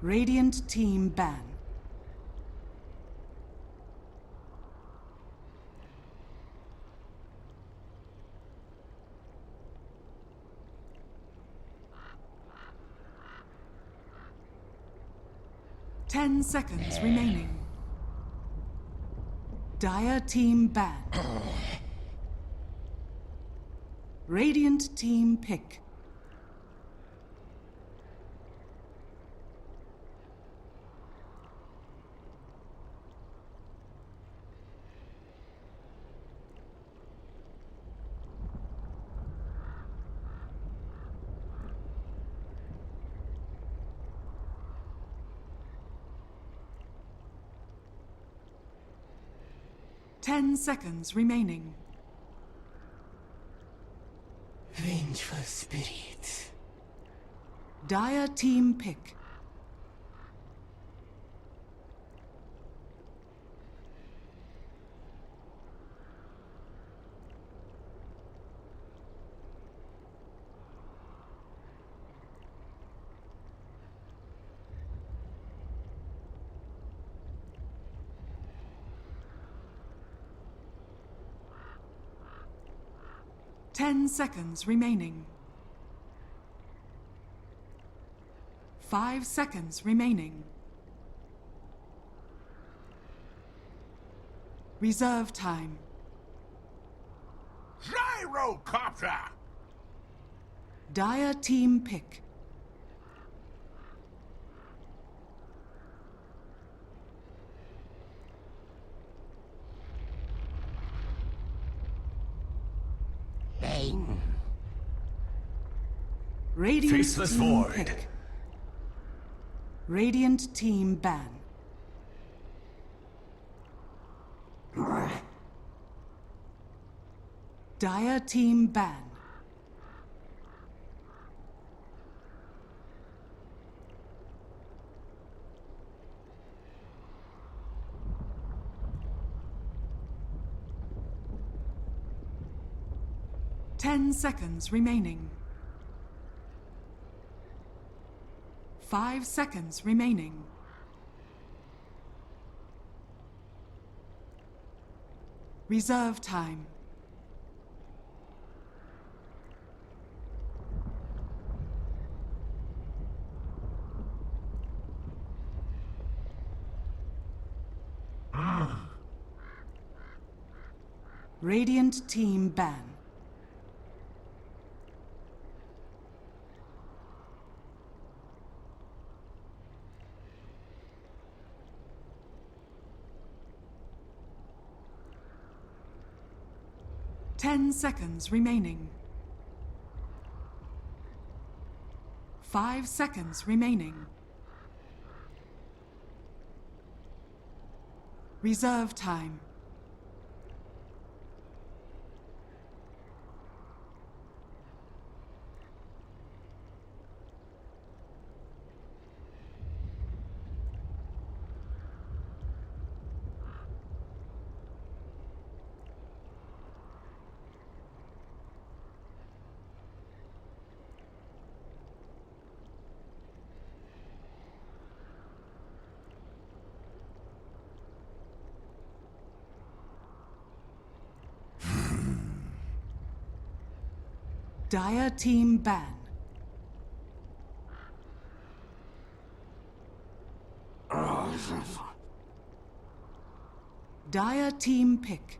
Radiant team ban. Ten seconds remaining. Dire team ban. Radiant team pick. Ten seconds remaining. Vengeful spirit. Dire team pick. Ten seconds remaining. 5 seconds remaining. Reserve time. Gyrocopter! Dire team pick. Bang. Radiant Faceless team void. pick. Radiant team ban. Dire team ban. Ten seconds remaining. 5 seconds remaining. Reserve time. Radiant team ban. Ten seconds remaining. 5 seconds remaining. Reserve time. Dire team ban. Dire team pick.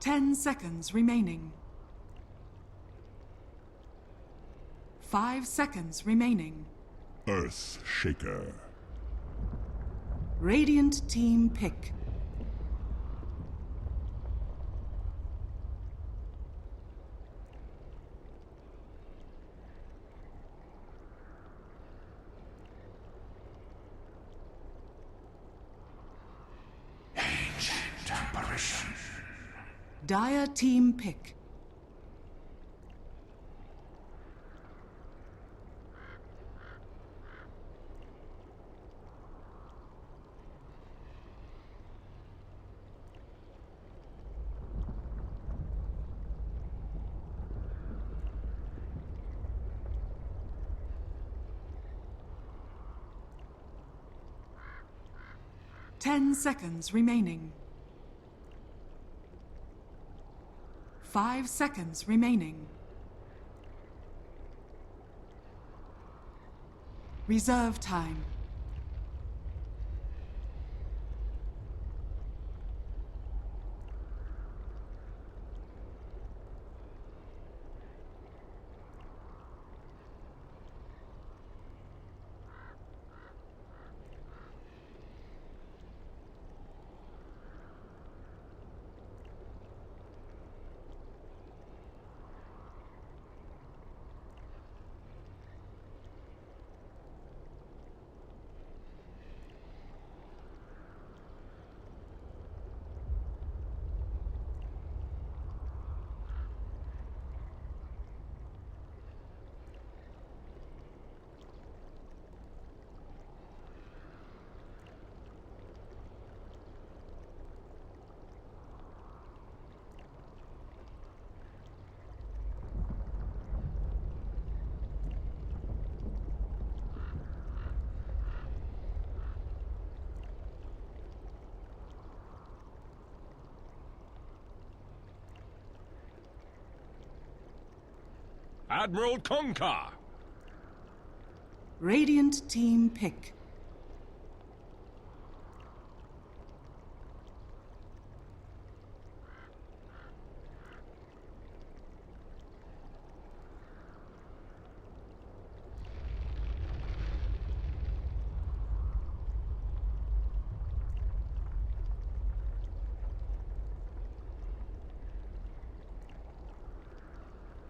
Ten seconds remaining. 5 seconds remaining. Earth Shaker. Radiant team pick. Ancient apparition. Dire team pick. Ten seconds remaining. 5 seconds remaining. Reserve time. Admiral Concar. Radiant team pick.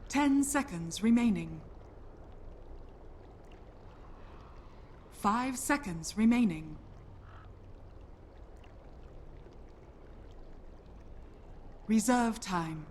Ten seconds remaining. 5 seconds remaining. Reserve time.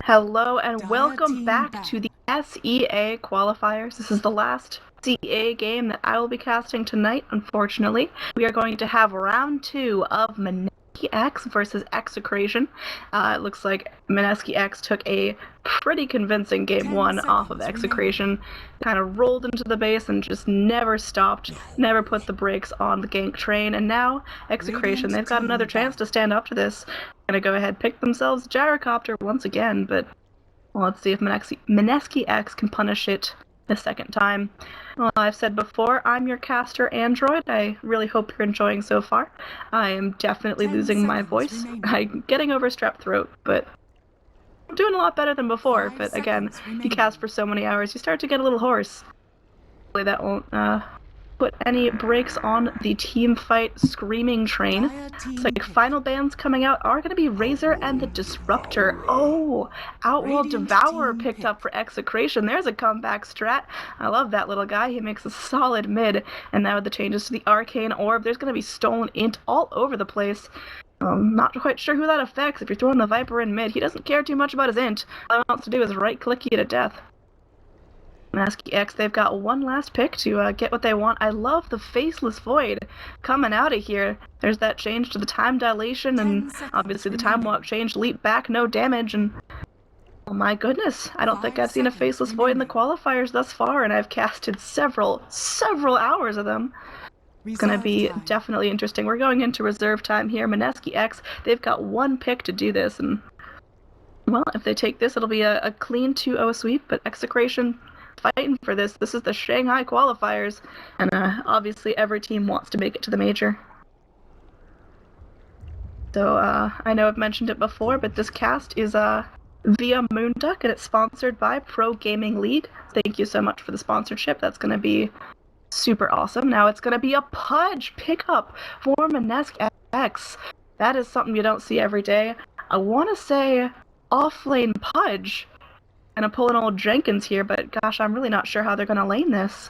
Hello and Dire welcome team back back. to the SEA qualifiers. This is the last CA game that I will be casting tonight, unfortunately. We are going to have round 2 of Mineski-X versus Execration. It looks like Mineski-X took a pretty convincing game 10 1 off of seconds Execration. Kind of rolled into the base and just never stopped, never put the brakes on the gank train. And now Execration, Radiant they've got team another chance back. to stand up to this. Gonna go ahead pick themselves Gyrocopter once again, but well, let's see if Mineski-X can punish it the second time. Well, I've said before, I'm your caster android. I really hope you're enjoying so far. I am definitely 10 losing my seconds voice. remaining. I'm getting over strep throat, but I'm doing a lot better than before. 5 But again, seconds you remaining. cast for so many hours, you start to get a little hoarse. Hopefully that won't put any brakes on the team fight screaming train. Dire team It's like pick. final bands coming out are going to be Razor and the Disruptor. Oh, Outworld Radiant Devourer team picked pick. up for Execration. There's a comeback strat. I love that little guy. He makes a solid mid. And now with the changes to the Arcane Orb, there's going to be stolen int all over the place. Not quite sure who that affects. If you're throwing the Viper in mid, he doesn't care too much about his int. All he wants to do is right-click you to death. Mineski-X, they've got one last pick to get what they want. I love the Faceless Void coming out of here. There's that change to the time dilation, 10 and seconds obviously the time remaining. walk change, leap back, no damage, and oh my goodness, I don't think 5 I've seen a seconds Faceless Void in the remaining. qualifiers thus far, and I've casted several hours of them. It's going to Reserve be time. definitely interesting. We're going into reserve time here. Mineski-X, they've got one pick to do this, and Well, if they take this, it'll be a clean 2-0 sweep, but Execration fighting for this. This is the Shanghai Qualifiers, and obviously every team wants to make it to the major. So, I know I've mentioned it before, but this cast is via Moonduck, and it's sponsored by Pro Gaming League. Thank you so much for the sponsorship. That's going to be super awesome. Now it's going to be a Pudge pickup for Mineski-X. That is something you don't see every day. I want to say off-lane Pudge. And I'm pulling old Jenkins here, but gosh, I'm really not sure how they're going to lane this.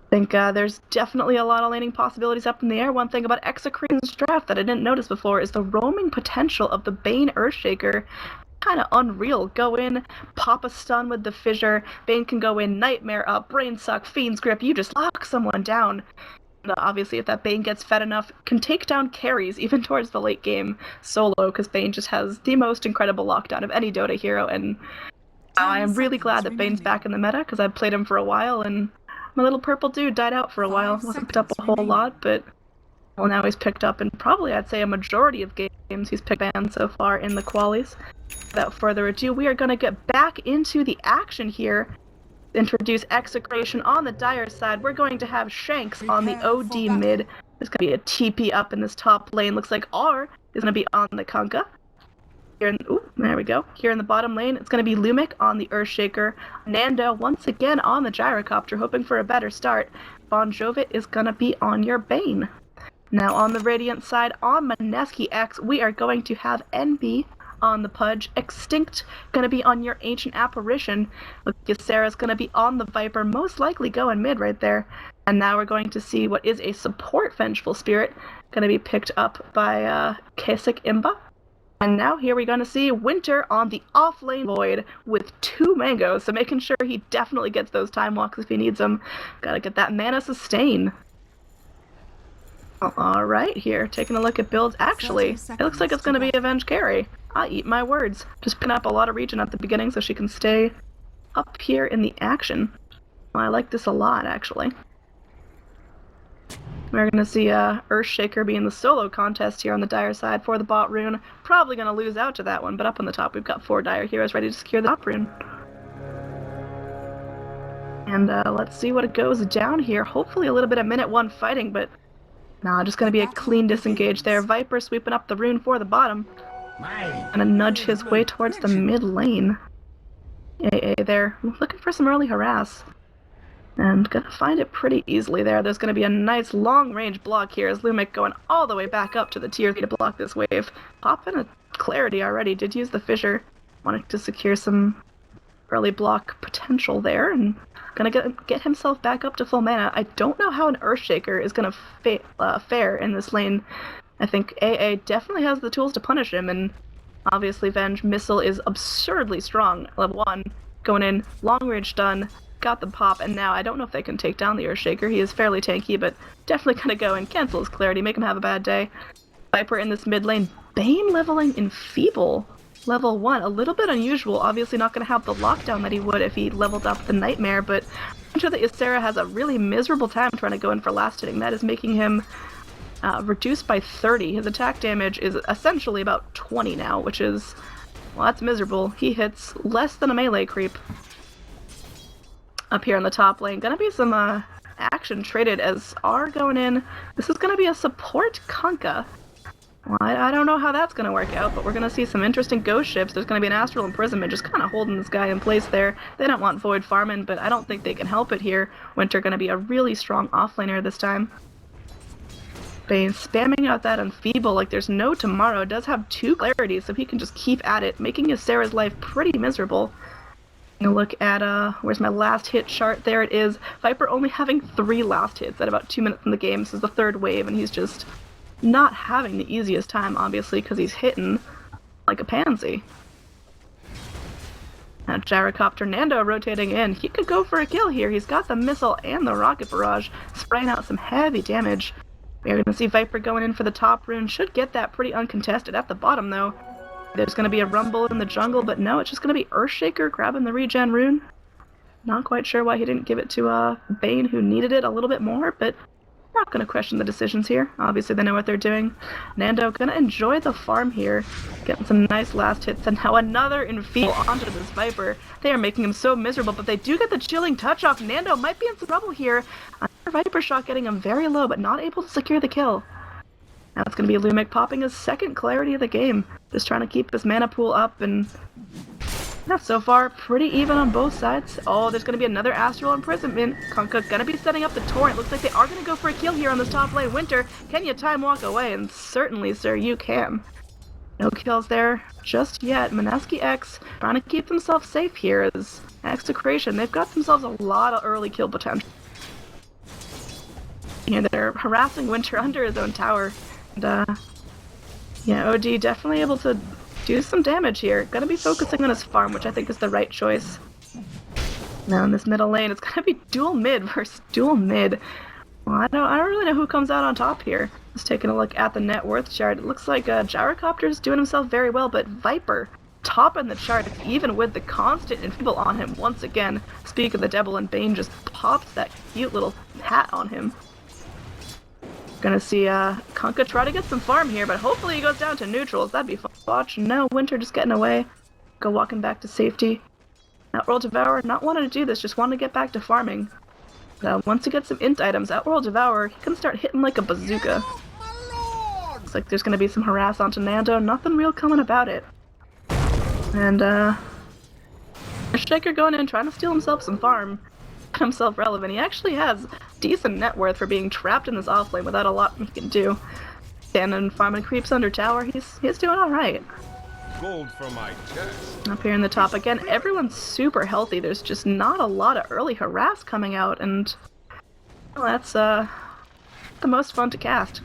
I think there's definitely a lot of laning possibilities up in the air. One thing about Execration's draft that I didn't notice before is the roaming potential of the Bane Earthshaker. Kind of unreal. Go in, pop a stun with the Fissure. Bane can go in, Nightmare up, Brain Suck, Fiend's Grip. You just lock someone down. And, obviously, if that Bane gets fed enough, can take down carries even towards the late game solo, because Bane just has the most incredible lockdown of any Dota hero. And I am really glad that Bane's back in the meta, because I've played him for a while, and my little purple dude died out for a while. Wasn't picked up a whole lot, but well, now he's picked up in probably, I'd say, a majority of games he's picked banned so far in the qualies. Without further ado, we are going to get back into the action here. Introduce Execration on the Dire side. We're going to have Shanks on the OD mid. There's going to be a TP up in this top lane. Looks like R is going to be on the Kunkka. There we go. Here in the bottom lane, it's going to be Lumic on the Earthshaker. Nando once again on the Gyrocopter, hoping for a better start. Bon Jovit is going to be on your Bane. Now on the Radiant side, on Mineski-X, we are going to have NB on the Pudge. XctN going to be on your Ancient Apparition. Sarah's going to be on the Viper, most likely going mid right there. And now we're going to see what is a support Vengeful Spirit, going to be picked up by Kasich Imba. And now here we're going to see Winter on the off-lane Void with 2 mangoes, so making sure he definitely gets those time walks if he needs them. Gotta get that mana sustain. Alright, here, taking a look at builds. Actually, it looks like it's going to be Avenge Carry. I eat my words. Just pin up a lot of regen at the beginning so she can stay up here in the action. Well, I like this a lot, actually. We're going to see Earthshaker be in the solo contest here on the Dire side for the bot rune. Probably going to lose out to that one, but up on the top we've got 4 Dire heroes ready to secure the top rune. And let's see what it goes down here. Hopefully a little bit of minute 1 fighting, but nah, just going to be a clean disengage there. Viper sweeping up the rune for the bottom. Gonna nudge his way towards the mid lane. AA there, looking for some early harass. And gonna find it pretty easily there. There's gonna be a nice long range block here as Lumic going all the way back up to the tier 3 to block this wave. Popping a Clarity already, did use the Fissure. Wanted to secure some early block potential there, and gonna get himself back up to full mana. I don't know how an Earthshaker is gonna fare in this lane. I think AA definitely has the tools to punish him, and obviously Venge Missile is absurdly strong. Level 1, going in, long range stun, got the pop, and now I don't know if they can take down the Earthshaker. He is fairly tanky, but definitely gonna go and cancel his Clarity, make him have a bad day. Viper in this mid lane, Bane leveling Enfeeble. Level 1, a little bit unusual, obviously not gonna have the lockdown that he would if he leveled up the Nightmare, but I'm sure that Ysera has a really miserable time trying to go in for last hitting. That is making him reduced by 30. His attack damage is essentially about 20 now, which is, well, that's miserable. He hits less than a melee creep. Up here in the top lane, gonna be some action traded as R going in. This is gonna be a support Kunkka. Well, I don't know how that's gonna work out, but we're gonna see some interesting ghost ships. There's gonna be an Astral Imprisonment just kind of holding this guy in place there. They don't want Void farming, but I don't think they can help it here. Winter gonna be a really strong offlaner this time. Bane spamming out that Enfeeble like there's no tomorrow. Does have 2 Clarities, so he can just keep at it, making Ysera's life pretty miserable. Look at, where's my last hit chart? There it is. Viper only having 3 last hits at about 2 minutes in the game. This is the 3rd wave, and he's just not having the easiest time, obviously, because he's hitting like a pansy. Now Gyrocopter Nando rotating in. He could go for a kill here. He's got the missile and the rocket barrage, spraying out some heavy damage. We're going to see Viper going in for the top rune. Should get that pretty uncontested. At the bottom, though, there's going to be a rumble in the jungle, but no, it's just going to be Earthshaker grabbing the regen rune. Not quite sure why he didn't give it to Bane, who needed it a little bit more, but Not gonna question the decisions here. Obviously they know what they're doing. Nando gonna enjoy the farm here. Getting some nice last hits, and now another enfeeble onto this Viper. They are making him so miserable, but they do get the chilling touch off. Nando might be in some trouble here. Another Viper shot getting him very low, but not able to secure the kill. Now it's gonna be Lumic popping his second clarity of the game. Just trying to keep his mana pool up, and yeah, so far, pretty even on both sides. Oh, there's going to be another Astral Imprisonment. Kunkka going to be setting up the Torrent. Looks like they are going to go for a kill here on this top lane. Winter, can you time walk away? And certainly, sir, you can. No kills there just yet. Mineski-X trying to keep themselves safe here as Execration. They've got themselves a lot of early kill potential. You know, they're harassing Winter under his own tower. And, yeah, OD definitely able to do some damage here. Gonna be focusing on his farm, which I think is the right choice. Now in this middle lane, it's gonna be dual mid versus dual mid. Well, I don't really know who comes out on top here. Just taking a look at the net worth chart. It looks like Gyrocopter's doing himself very well, but Viper topping the chart, even with the constant enfeeble on him once again. Speak of the devil, and Bane just pops that cute little hat on him. Gonna see Kunkka try to get some farm here, but hopefully he goes down to neutrals. That'd be fun to watch. No, Winter just getting away. Go walking back to safety. Outworld Devourer not wanting to do this, just wanting to get back to farming. Once he gets some int items, Outworld Devourer, he can start hitting like a bazooka. Looks like there's gonna be some harass onto Nando. Nothing real coming about it. And Shaker going in trying to steal himself some farm. Himself relevant. He actually has decent net worth for being trapped in this offlane without a lot he can do. Standing farming creeps under tower, he's doing alright. Gold for my chest. Up here in the top again, everyone's super healthy. There's just not a lot of early harass coming out, and well, that's the most fun to cast.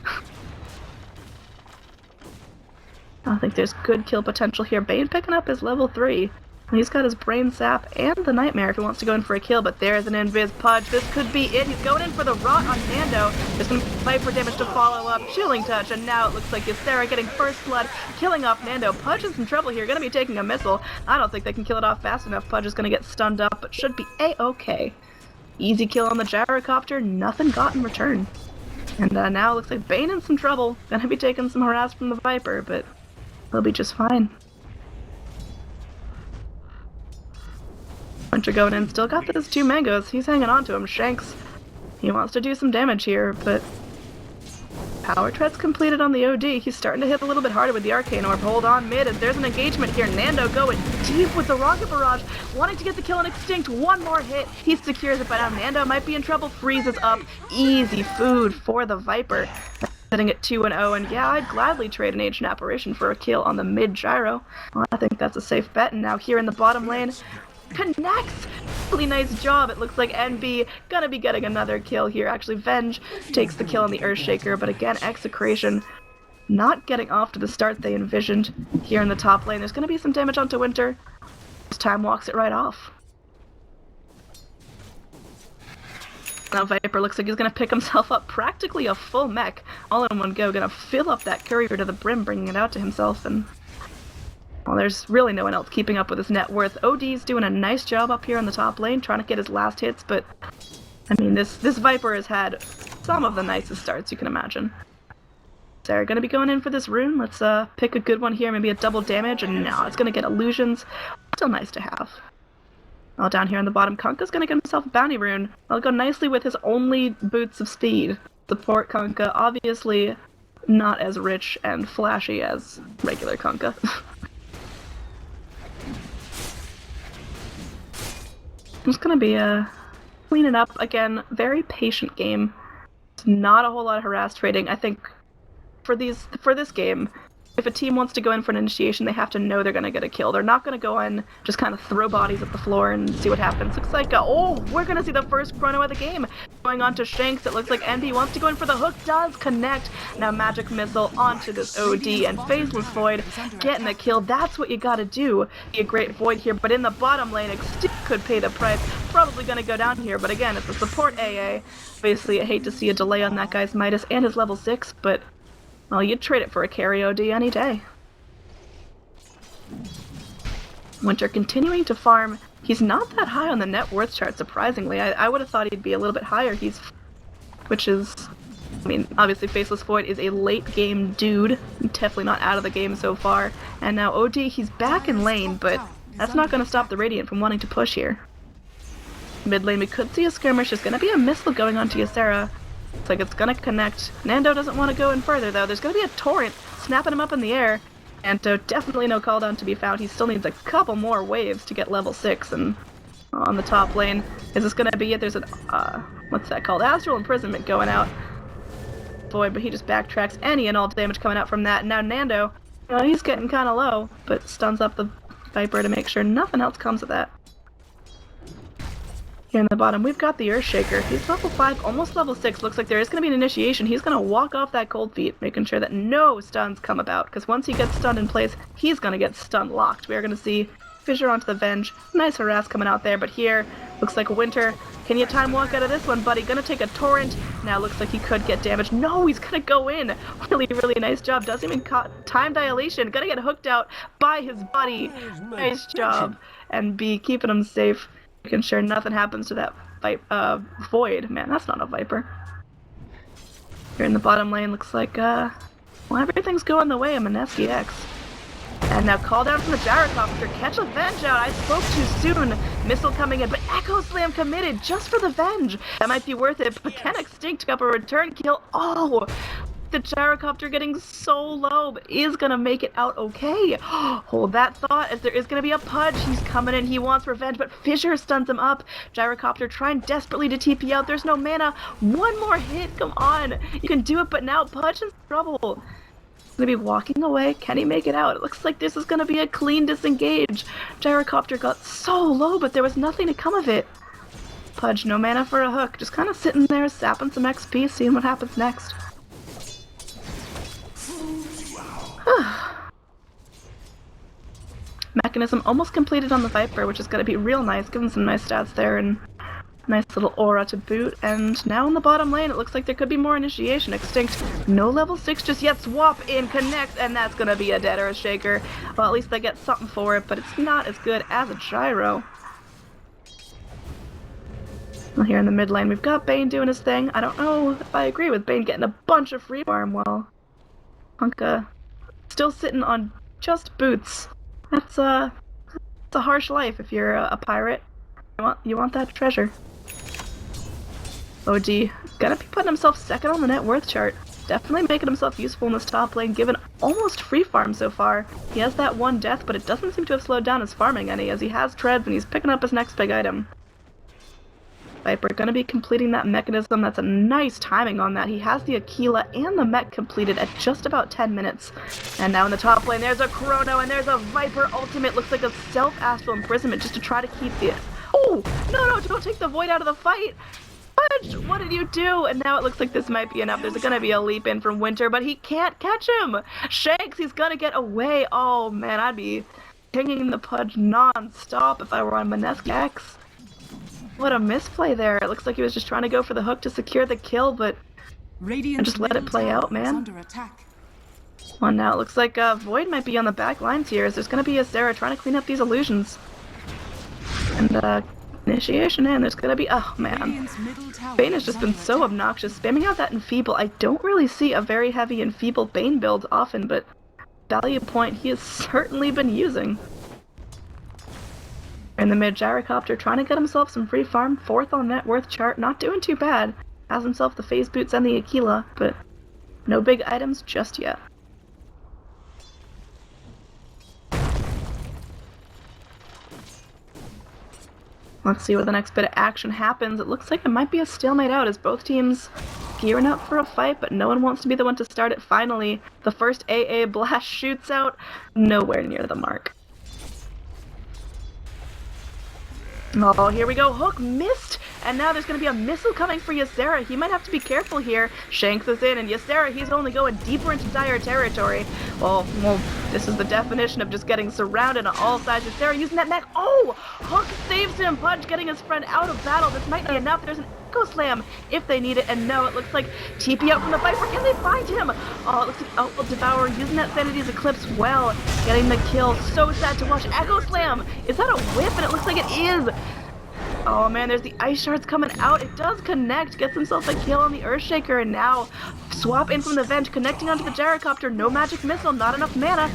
I think there's good kill potential here. Bane picking up his level 3. He's got his Brain Sap and the Nightmare if he wants to go in for a kill, but there's an Invis Pudge. This could be it. He's going in for the Rot on Nando. There's going to be Viper damage to follow up. Chilling Touch, and now it looks like Ysera getting first blood, killing off Nando. Pudge in some trouble here. Going to be taking a missile. I don't think they can kill it off fast enough. Pudge is going to get stunned up, but should be A-okay. Easy kill on the Gyrocopter. Nothing got in return. And now it looks like Bane in some trouble. Going to be taking some harass from the Viper, but they'll be just fine. Winter going in, still got those 2 mangoes. He's hanging on to him. Shanks, he wants to do some damage here, but Power Tread's completed on the OD. He's starting to hit a little bit harder with the Arcane Orb. Hold on mid, and there's an engagement here. Nando going deep with the Rocket Barrage, wanting to get the kill on Extinct. One more hit. He secures it, but now Nando might be in trouble. Freezes up. Easy food for the Viper. Sitting at 2-0, and yeah, I'd gladly trade an Ancient Apparition for a kill on the mid Gyro. Well, I think that's a safe bet, and now here in the bottom lane, connects! Really nice job. It looks like NB gonna be getting another kill here. Actually, Venge takes the kill on the Earthshaker, but again, Execration not getting off to the start they envisioned here in the top lane. There's gonna be some damage onto Winter. This time walks it right off. Now Viper looks like he's gonna pick himself up practically a full mech, all in one go. Gonna fill up that courier to the brim, bringing it out to himself, and well, there's really no one else keeping up with his net worth. OD's doing a nice job up here on the top lane, trying to get his last hits, but I mean, this Viper has had some of the nicest starts you can imagine. Sarah gonna be going in for this rune. Let's pick a good one here, maybe a double damage, and now it's gonna get illusions. Still nice to have. Well, down here on the bottom, Kunkka's gonna get himself a bounty rune. That'll go nicely with his only boots of speed. Support Kunkka, obviously not as rich and flashy as regular Kunkka. It's gonna be cleaning up again. Very patient game. It's not a whole lot of harass trading. I think for this game, if a team wants to go in for an initiation, they have to know they're gonna get a kill. They're not gonna go in, just kind of throw bodies at the floor and see what happens. Looks like oh, we're gonna see the first chrono of the game. Going on to Shanks, it looks like NB wants to go in for the hook, does connect. Now Magic Missile onto this OD, and Phaseless Void getting a kill. That's what you gotta do. Be a great Void here, but in the bottom lane, XctN could pay the price. Probably gonna go down here, but again, it's a support AA. Obviously, I hate to see a delay on that guy's Midas and his level 6, but well, you'd trade it for a carry OD any day. Winter continuing to farm. He's not that high on the net worth chart, surprisingly. I would have thought he'd be a little bit higher. Which is I mean, obviously Faceless Void is a late game dude, definitely not out of the game so far. And now OD, he's back in lane, but that's not going to stop the Radiant from wanting to push here. Mid lane, we could see a skirmish. There's going to be a missile going onto Ysera. Looks like it's going to connect. Nando doesn't want to go in further, though. There's going to be a torrent snapping him up in the air. Nando, definitely no cooldown to be found. He still needs a couple more waves to get level 6 and on the top lane. Is this going to be it? There's an, what's that called? Astral Imprisonment going out. Void, but he just backtracks any and all damage coming out from that. And now Nando, he's getting kind of low, but stuns up the Viper to make sure nothing else comes of that. Here in the bottom, we've got the Earthshaker. He's level 5, almost level 6. Looks like there is going to be an initiation. He's going to walk off that cold feet, making sure that no stuns come about, because once he gets stunned in place, he's going to get stun locked. We are going to see Fissure onto the Venge. Nice harass coming out there, but here, looks like Winter. Can you time walk out of this one, buddy? Gonna take a torrent. Now looks like he could get damaged. No, he's gonna go in. Really, really nice job. Doesn't even time dilation. Gonna get hooked out by his buddy. Nice job. And B, keeping him safe. Making sure nothing happens to that Void. Man, that's not a Viper. Here in the bottom lane, looks like, well, everything's going the way of Mineski-X. And now call down from the Gyrocopter. Catch a Venge out. I spoke too soon. Missile coming in, but Echo Slam committed just for the Venge. That might be worth it, but can XctN up a return kill? Oh, the Gyrocopter getting so low, but is going to make it out okay. Hold that thought, as there is going to be a Pudge. He's coming in. He wants revenge, but Fissure stuns him up. Gyrocopter trying desperately to TP out. There's no mana. One more hit. Come on. You can do it, but now Pudge is in trouble. Gonna be walking away. Can he make it out? It looks like this is gonna be a clean disengage. Gyrocopter got so low, but there was nothing to come of it. Pudge, no mana for a hook. Just kind of sitting there, sapping some XP, seeing what happens next. Mechanism almost completed on the Viper, which is gonna be real nice, giving some nice stats there and nice little aura to boot. And now in the bottom lane, it looks like there could be more initiation. XctN, no level 6 just yet. Swap in, connect, and that's gonna be a dead Earthshaker. Well, at least they get something for it, but it's not as good as a gyro. Well, here in the mid lane, we've got Bane doing his thing. I don't know if I agree with Bane getting a bunch of free farm while Punka still sitting on just boots. That's a harsh life if you're a pirate. You want that treasure. OD, gonna be putting himself second on the net worth chart. Definitely making himself useful in this top lane, given almost free farm so far. He has that one death, but it doesn't seem to have slowed down his farming any, as he has treads and he's picking up his next big item. Viper gonna be completing that mechanism. That's a nice timing on that. He has the Aquila and the mech completed at just about 10 minutes. And now in the top lane, there's a Chrono and there's a Viper ultimate. Looks like a self-astral imprisonment just to try to keep the... Oh! No, don't take the Void out of the fight! Fudge! What did you do? And now it looks like this might be enough. There's gonna be a leap in from Winter, but he can't catch him! Shanks, he's gonna get away! Oh man, I'd be pinging the Pudge non-stop if I were on Mineski-X. What a misplay there. It looks like he was just trying to go for the hook to secure the kill, but just let it play out, man. Under attack. Well, now it looks like Void might be on the back lines here, as there's gonna be a Sarah trying to clean up these illusions. And initiation in, there's gonna be, oh man. Bane has just been so obnoxious, spamming out that Enfeeble. I don't really see a very heavy Enfeeble Bane build often, but value point he has certainly been using. In the mid, Gyrocopter trying to get himself some free farm, 4th on net worth chart, not doing too bad. Has himself the phase boots and the Aquila, but no big items just yet. Let's see what the next bit of action happens. It looks like it might be a stalemate out as both teams gearing up for a fight, but no one wants to be the one to start it. Finally, the first AA blast shoots out, nowhere near the mark. Oh, here we go. Hook missed, and now there's going to be a missile coming for Ysera. He might have to be careful here. Shanks is in, and Ysera, he's only going deeper into dire territory. Well, this is the definition of just getting surrounded on all sides. Ysera using that mech. Oh, Hook saves him. Pudge getting his friend out of battle. This might be enough. There's an Echo Slam if they need it, and no, it looks like TP out from the Viper. Can they find him? Oh, it looks like Outwell Devourer using that Sanity's Eclipse well, getting the kill. So sad to watch. Echo Slam. Is that a whip? And it looks like it is. Oh man, there's the ice shards coming out. It does connect, gets himself a kill on the Earthshaker, and now swap in from the vent, connecting onto the gyrocopter. No magic missile, not enough mana.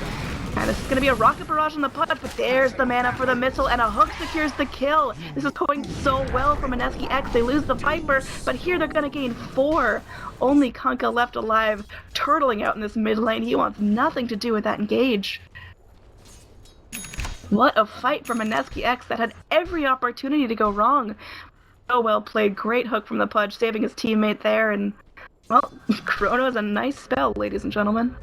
And this is going to be a rocket barrage on the Pudge, but there's the mana for the missile, and a hook secures the kill. This is going so well for Mineski-X. They lose the Viper, but here they're going to gain 4. Only Kunkka left alive, turtling out in this mid lane. He wants nothing to do with that engage. What a fight for Mineski-X that had every opportunity to go wrong. So well played. Great hook from the Pudge, saving his teammate there, and, well, Chrono is a nice spell, ladies and gentlemen.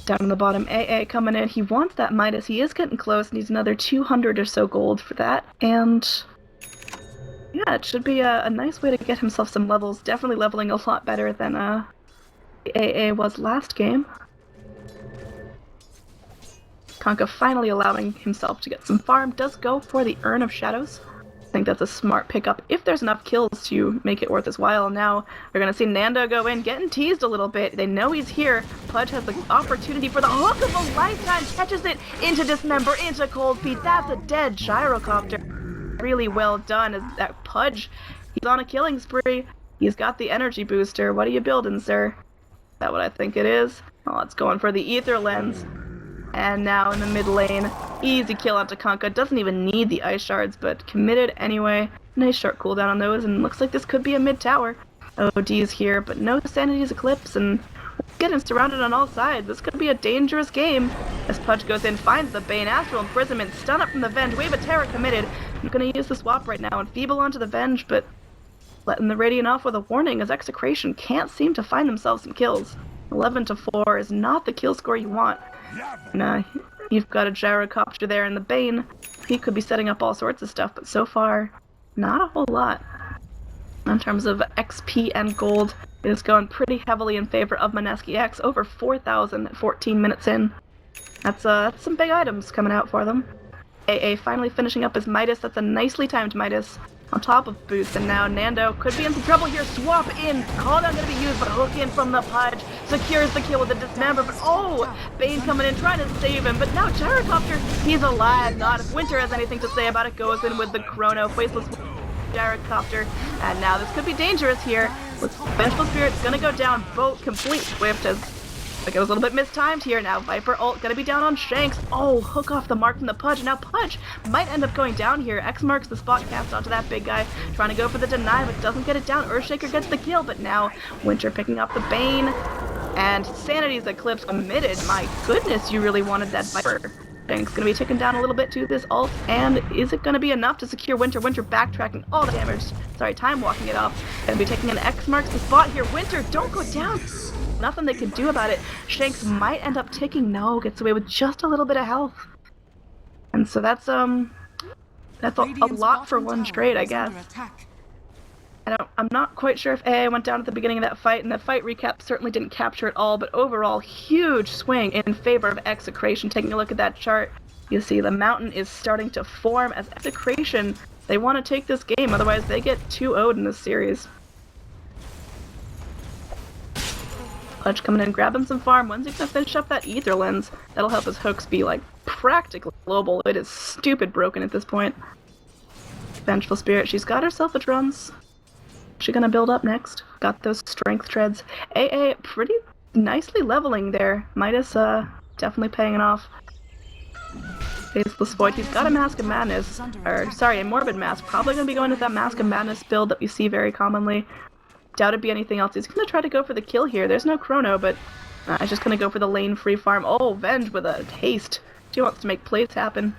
Down in the bottom, AA coming in. He wants that Midas. He is getting close, needs another 200 or so gold for that, and yeah, it should be a nice way to get himself some levels. Definitely leveling a lot better than the AA was last game. Kunkka finally allowing himself to get some farm, does go for the Urn of Shadows. I think that's a smart pickup if there's enough kills to make it worth his while. Now we're going to see Nando go in, getting teased a little bit. They know he's here. Pudge has the opportunity for the hook of a lifetime, catches it into Dismember, into Cold Feet. That's a dead gyrocopter. Really well done as that Pudge. He's on a killing spree. He's got the energy booster. What are you building, sir? Is that what I think it is? Oh, it's going for the Ether Lens. And now in the mid lane, easy kill onto Kunkka. Doesn't even need the ice shards, but committed anyway. Nice short cooldown on those, and looks like this could be a mid tower. OD's here, but no Sanity's Eclipse, and getting surrounded on all sides. This could be a dangerous game. As Pudge goes in, finds the Bane, Astral Imprisonment, stun up from the Venge, Wave of Terror committed. I'm gonna use the swap right now and Feeble onto the Venge, but letting the Radiant off with a warning as Execration can't seem to find themselves some kills. 11-4 is not the kill score you want. And, you've got a gyrocopter there in the Bane. He could be setting up all sorts of stuff, but so far, not a whole lot. In terms of XP and gold, it is going pretty heavily in favor of Mineski-X, over 4,000 at 14 minutes in. That's some big items coming out for them. AA finally finishing up his Midas. That's a nicely timed Midas on top of boost, and now Nando could be in some trouble here. Swap in, call down gonna be used, but hook in from the Pudge, secures the kill with the Dismember, but oh, Bane coming in trying to save him, but now Gyrocopter, he's alive. Not if Winter has anything to say about it, goes in with the Chrono, faceless Gyrocopter, and now this could be dangerous here. With Vengeful Spirit's gonna go down, both complete Swift as like it was a little bit mistimed here. Now Viper ult gonna be down on Shanks. Oh, hook off the mark from the Pudge. Now Pudge might end up going down here. X marks the spot cast onto that big guy, trying to go for the deny, but doesn't get it down. Earthshaker gets the kill, but now Winter picking up the Bane, and Sanity's Eclipse committed. My goodness, you really wanted that Viper. Shanks gonna be ticking down a little bit to this ult, and is it gonna be enough to secure Winter? Winter backtracking all the damage. Sorry, time walking it off. Gonna be taking an X marks the spot here. Winter, don't go down. Nothing they can do about it. Shanks might end up ticking. No, gets away with just a little bit of health. And so that's a lot for one trade, I guess. I'm not quite sure if AA went down at the beginning of that fight, and the fight recap certainly didn't capture it all, but overall, huge swing in favor of Execration. Taking a look at that chart, you see the mountain is starting to form as Execration. They want to take this game, otherwise they get 2-0'd in this series. Pudge coming in, grabbing some farm. When's he gonna finish up that Ether Lens? That'll help his hooks be, like, practically global. It is stupid broken at this point. Vengeful Spirit, she's got herself a Drums. What's she gonna build up next? Got those strength treads. AA pretty nicely leveling there. Midas definitely paying it off. Faceless Void, he's got a Mask of Madness. Or, sorry, a Morbid Mask. Probably gonna be going with that Mask of Madness build that we see very commonly. Doubt it'd be anything else. He's gonna try to go for the kill here. There's no Chrono, but he's just gonna go for the lane free farm. Oh, Venge with a haste. She wants to make plays happen.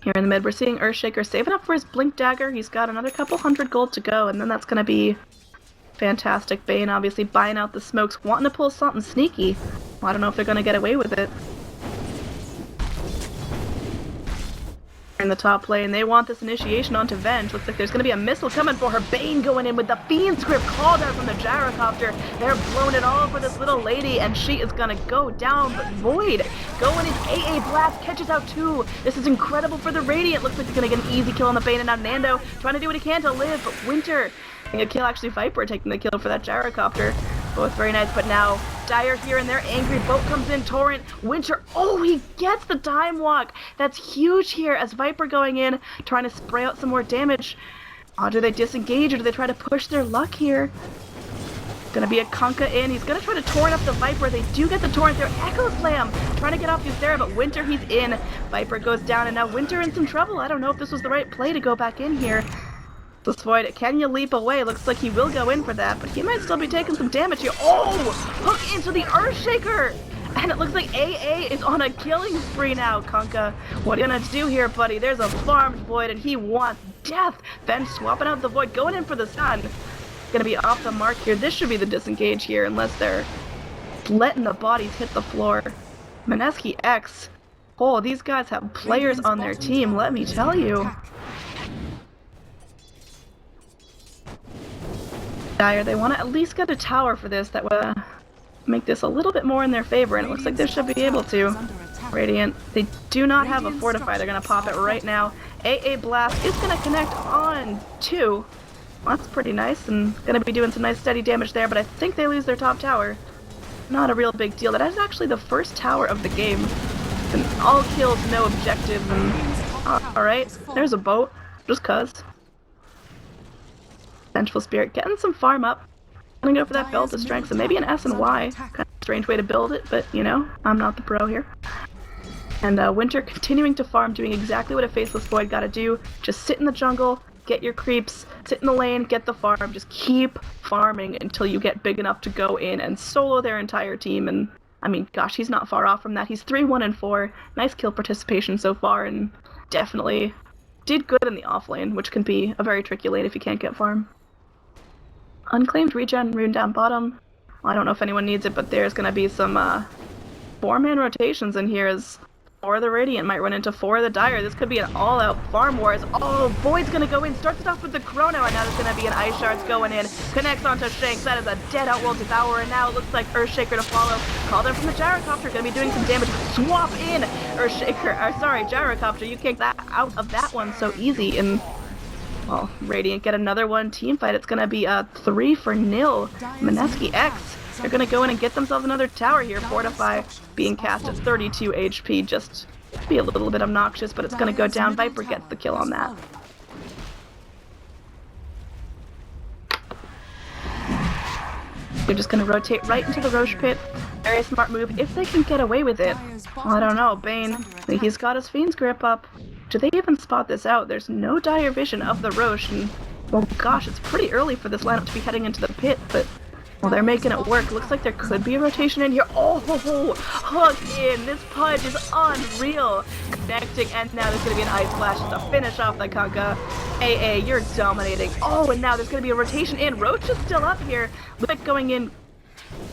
Here in the mid, we're seeing Earthshaker saving up for his Blink Dagger. He's got another couple hundred gold to go, and then that's gonna be fantastic. Bane obviously buying out the smokes, wanting to pull something sneaky. Well, I don't know if they're gonna get away with it. In the top lane, they want this initiation onto Venge. Looks like there's going to be a missile coming for her. Bane going in with the Fiend Script called out from the Gyrocopter. They're blowing it all for this little lady, and she is going to go down. But Void going in, AA Blast catches out too. This is incredible for the Radiant. Looks like he's going to get an easy kill on the Bane, and now Nando trying to do what he can to live, but Winter getting a kill. Actually, Viper taking the kill for that Gyrocopter. Both very nice, but now Dire here, and their angry boat comes in. Torrent, Winter, oh, he gets the time walk. That's huge here as Viper going in, trying to spray out some more damage. Do they disengage or do they try to push their luck here? Gonna be a Kunkka in. He's gonna try to torrent up the Viper. They do get the torrent there. Echo Slam trying to get off Ysera, but Winter, he's in. Viper goes down, and now Winter in some trouble. I don't know if this was the right play to go back in here. This Void, can you leap away? Looks like he will go in for that, but he might still be taking some damage here. Oh! Hook into the Earthshaker! And it looks like AA is on a killing spree now, Kunkka. What are you gonna do here, buddy? There's a farmed Void, and he wants death. Ben swapping out the Void, going in for the Sun. Gonna be off the mark here. This should be the disengage here, unless they're letting the bodies hit the floor. Mineski-X. Oh, these guys have players on their team, let me tell you. Dire, they want to at least get a tower for this. That would make this a little bit more in their favor, and it looks like they should be able to. Radiant, they do not have a fortify. They're going to pop it right now. AA Blast is going to connect on 2. Well, that's pretty nice, and going to be doing some nice steady damage there, but I think they lose their top tower. Not a real big deal. That is actually the first tower of the game. And all kills, no objectives, and alright, there's a boat, just cuz. Vengeful Spirit getting some farm up. I'm gonna go for that build to strength, so maybe an S and Y. Kind of a strange way to build it, but you know, I'm not the pro here. And Winter continuing to farm, doing exactly what a Faceless Void gotta do. Just sit in the jungle, get your creeps, sit in the lane, get the farm, just keep farming until you get big enough to go in and solo their entire team. And I mean, gosh, he's not far off from that. He's 3-1-4. Nice kill participation so far, and definitely did good in the off lane, which can be a very tricky lane if you can't get farm. Unclaimed regen, rune down bottom. Well, I don't know if anyone needs it, but there's gonna be some 4-man rotations in here as 4 of the Radiant might run into 4 of the Dire. This could be an all-out farm wars. Oh, Void's gonna go in, starts it off with the Chrono, and now there's gonna be an Ice Shards going in. Connects onto Shanks, that is a dead Outworld Devourer, and now it looks like Earthshaker to follow. Called in from the Gyrocopter, gonna be doing some damage. Swap in Earthshaker, or sorry, Gyrocopter, you kicked that out of that one so easy, and well, Radiant get another one team fight. It's gonna be a 3-0. Mineski-X. They're gonna go in and get themselves another tower here. Fortify being cast at 32 HP. Just be a little bit obnoxious, but it's gonna go down. Viper gets the kill on that. They're just gonna rotate right into the Roche pit. Very smart move if they can get away with it. Well, I don't know. Bane, he's got his Fiend's Grip up. Do they even spot this out? There's no dire vision of the Roche, and well, gosh, it's pretty early for this lineup to be heading into the pit, but well, they're making it work. Looks like there could be a rotation in here. Oh, hook in. This Pudge is unreal. Connecting, and now there's going to be an Ice Flash to finish off the Kunkka. AA, you're dominating. Oh, and now there's going to be a rotation in. Roach is still up here. Lubick going in.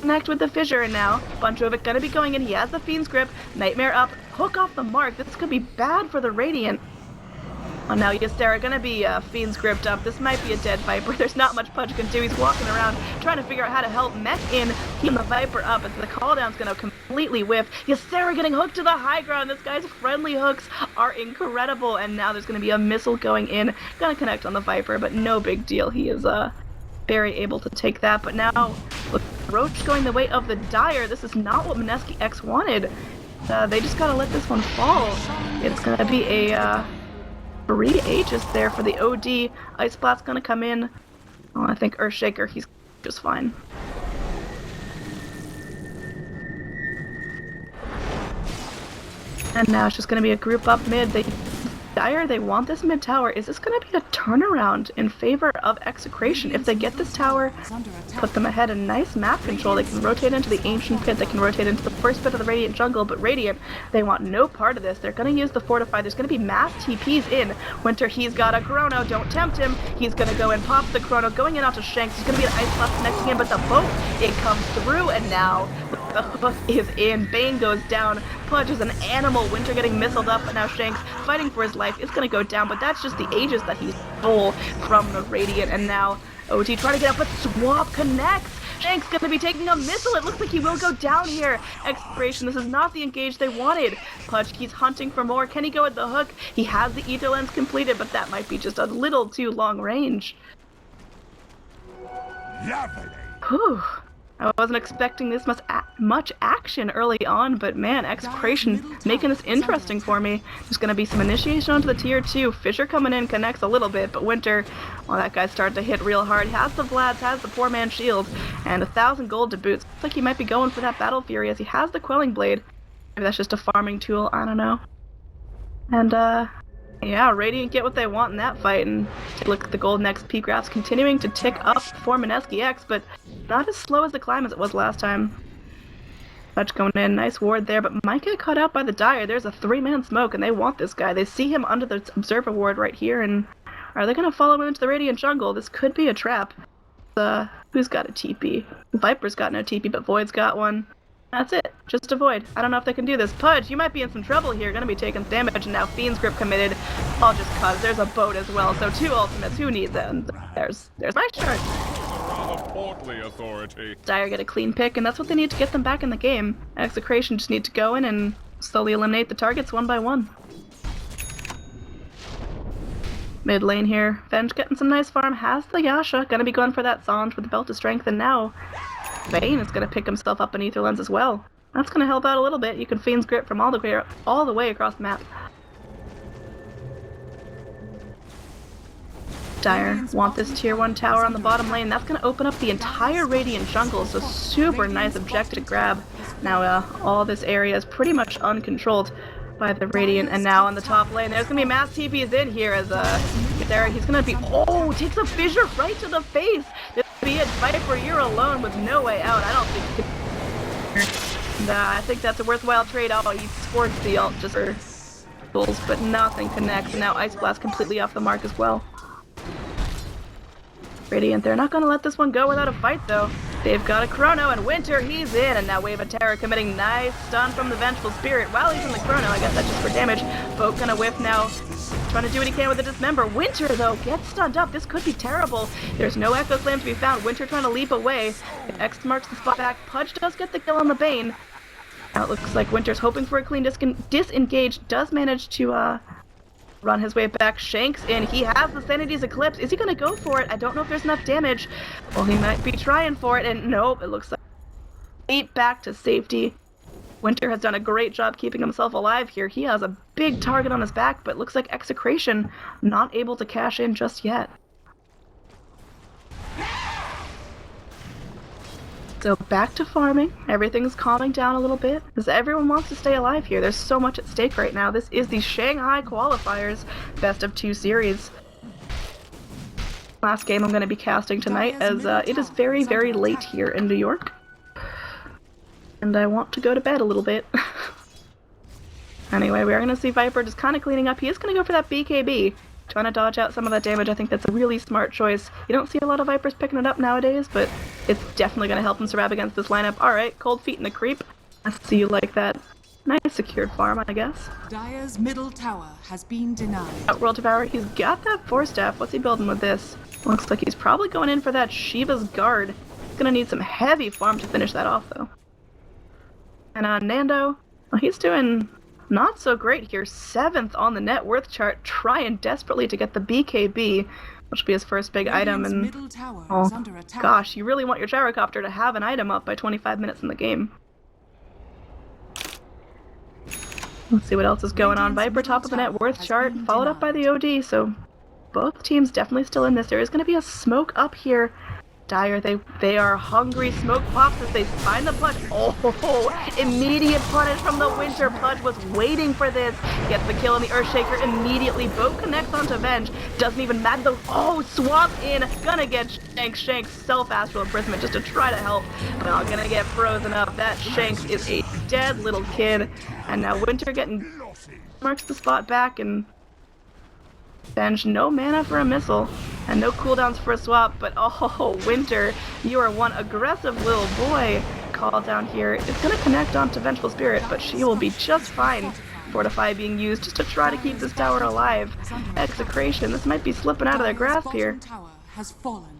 Connect with the Fissure, and now Bunchovic going to be going in. He has the Fiend's Grip. Nightmare up. Hook off the mark. This could be bad for the Radiant. Oh, now Ysera gonna be Fiend's gripped up. This might be a dead Viper. There's not much Pudge can do. He's walking around trying to figure out how to help Mech in, keep the Viper up, as the cooldown's gonna completely whiff. Ysera getting hooked to the high ground. This guy's friendly hooks are incredible, and now there's gonna be a missile going in. Gonna connect on the Viper, but no big deal. He is very able to take that. But now, with Roach going the way of the Dire, this is not what Mineski-X wanted. They just gotta let this one fall. It's gonna be a 3 Aegis there for the OD. Ice Blast's gonna come in. Oh, I think Earthshaker, he's just fine. And now it's just gonna be a group up mid. Dire, they want this mid tower. Is this gonna be a turnaround in favor of Execration? If they get this tower, put them ahead in nice map control. They can rotate into the Ancient Pit, they can rotate into the first bit of the Radiant jungle, but Radiant, they want no part of this. They're gonna use the Fortify. There's gonna be mass TPs in. Winter, he's got a Chrono, don't tempt him. He's gonna go and pop the Chrono, going in onto Shanks. There's gonna be an Ice Blast connecting in, but the boat, it comes through, and now the hook is in. Bane goes down. Pudge is an animal. Winter getting missiled up, but now Shanks fighting for his life is going to go down, but that's just the Aegis that he stole from the Radiant, and now OT trying to get up, but Swap connects. Shanks going to be taking a missile. It looks like he will go down here. Expiration, this is not the engage they wanted. Pudge, he's hunting for more. Can he go with the hook? He has the Ether Lens completed, but that might be just a little too long range. Lovely. Whew. I wasn't expecting this much action early on, but man, Execration making this interesting for me. There's going to be some initiation onto the tier 2. Fisher coming in connects a little bit, but Winter, well, that guy's starting to hit real hard. He has the Vlads, has the poor man shield, and 1,000 gold to boot. Looks like he might be going for that Battle Fury as he has the Quelling Blade. Maybe that's just a farming tool, I don't know. And, yeah, Radiant get what they want in that fight, and take a look at the Golden XP graphs continuing to tick up for Mineski-X, but not as slow as the climb as it was last time. Fudge going in, nice ward there, but might get caught out by the Dire. There's a 3-man smoke, and they want this guy. They see him under the Observer ward right here, and are they going to follow him into the Radiant jungle? This could be a trap. Who's got a TP? Viper's got no TP, but Void's got one. That's it. Just avoid. I don't know if they can do this. Pudge, you might be in some trouble here. Gonna be taking damage, and now Fiend's Grip committed. All just cause. There's a boat as well, so 2 ultimates. Who needs it? And there's my shard. Rather portly authority. Dire get a clean pick, and that's what they need to get them back in the game. Execration just need to go in and slowly eliminate the targets one by one. Mid lane here. Venge getting some nice farm. Has the Yasha. Gonna be going for that Sange with the Belt of Strength, and now Vayne is going to pick himself up an Aether Lens as well. That's going to help out a little bit. You can Fiend's Grip from all the way across the map. Dire want this tier 1 tower on the bottom lane. That's going to open up the entire Radiant jungle, so super nice objective to grab. Now all this area is pretty much uncontrolled by the Radiant, and now on the top lane there's going to be mass TPs in here as there he's going to be, takes a fissure right to the face. Be it Viper, you're alone with no way out. I don't think you can. I think that's a worthwhile trade. Oh, he scored the ult just for bulls, but nothing connects. And now Ice Blast completely off the mark as well. Radiant, they're not going to let this one go without a fight, though. They've got a Chrono, and Winter, he's in, and now Wave of Terror committing nice stun from the Vengeful Spirit. While he's in the Chrono, I guess that's just for damage. Boat gonna whiff now, trying to do what he can with the Dismember. Winter, though, gets stunned up. This could be terrible. There's no Echo Slam to be found. Winter trying to leap away. X marks the spot back. Pudge does get the kill on the Bane. Now it looks like Winter's hoping for a clean disengage. Does manage to run his way back. Shanks in. He has the Sanity's Eclipse. Is he going to go for it? I don't know if there's enough damage. Well, he might be trying for it, and nope, it looks like leap back to safety. Winter has done a great job keeping himself alive here. He has a big target on his back, but looks like Execration not able to cash in just yet. So back to farming. Everything's calming down a little bit because everyone wants to stay alive here. There's so much at stake right now. This is the Shanghai Qualifiers Best of 2 series. Last game I'm going to be casting tonight as it is very, very late here in New York. And I want to go to bed a little bit. Anyway, we are going to see Viper just kind of cleaning up. He is going to go for that BKB. Trying to dodge out some of that damage. I think that's a really smart choice. You don't see a lot of Vipers picking it up nowadays, but it's definitely going to help him survive against this lineup. Alright, Cold Feet and a Creep. I see you like that. Nice secured farm, I guess. Dire's middle tower has been denied. Outworld Devourer, he's got that Force Staff. What's he building with this? Looks like he's probably going in for that Shiva's Guard. He's going to need some heavy farm to finish that off, though. And Nando, well, he's doing not so great here. 7th on the net worth chart, trying desperately to get the BKB, which will be his first big item. And middle tower is under attack. Gosh, you really want your gyrocopter to have an item up by 25 minutes in the game. Let's see what else is going on. Viper top of the net worth chart, followed up by the OD, so both teams definitely still in this. There is going to be a smoke up here. Dire, they are hungry. Smoke pops as they find the Pudge. Oh, immediate punish from the Winter. Pudge was waiting for this. Gets the kill on the Earthshaker immediately. Boat connects onto Venge. Doesn't even matter though. Oh, swap in. Gonna get Shanks self-astral imprisonment just to try to help. Not gonna get frozen up. That Shanks is a dead little kid. And now Winter marks the spot back, and Venge, no mana for a missile, and no cooldowns for a swap, but oh, Winter, you are one aggressive little boy. Call down here. It's going to connect onto Vengeful Spirit, but she will be just fine. Fortify being used just to try to keep this tower alive. Execration, this might be slipping out of their grasp here. Tower has fallen.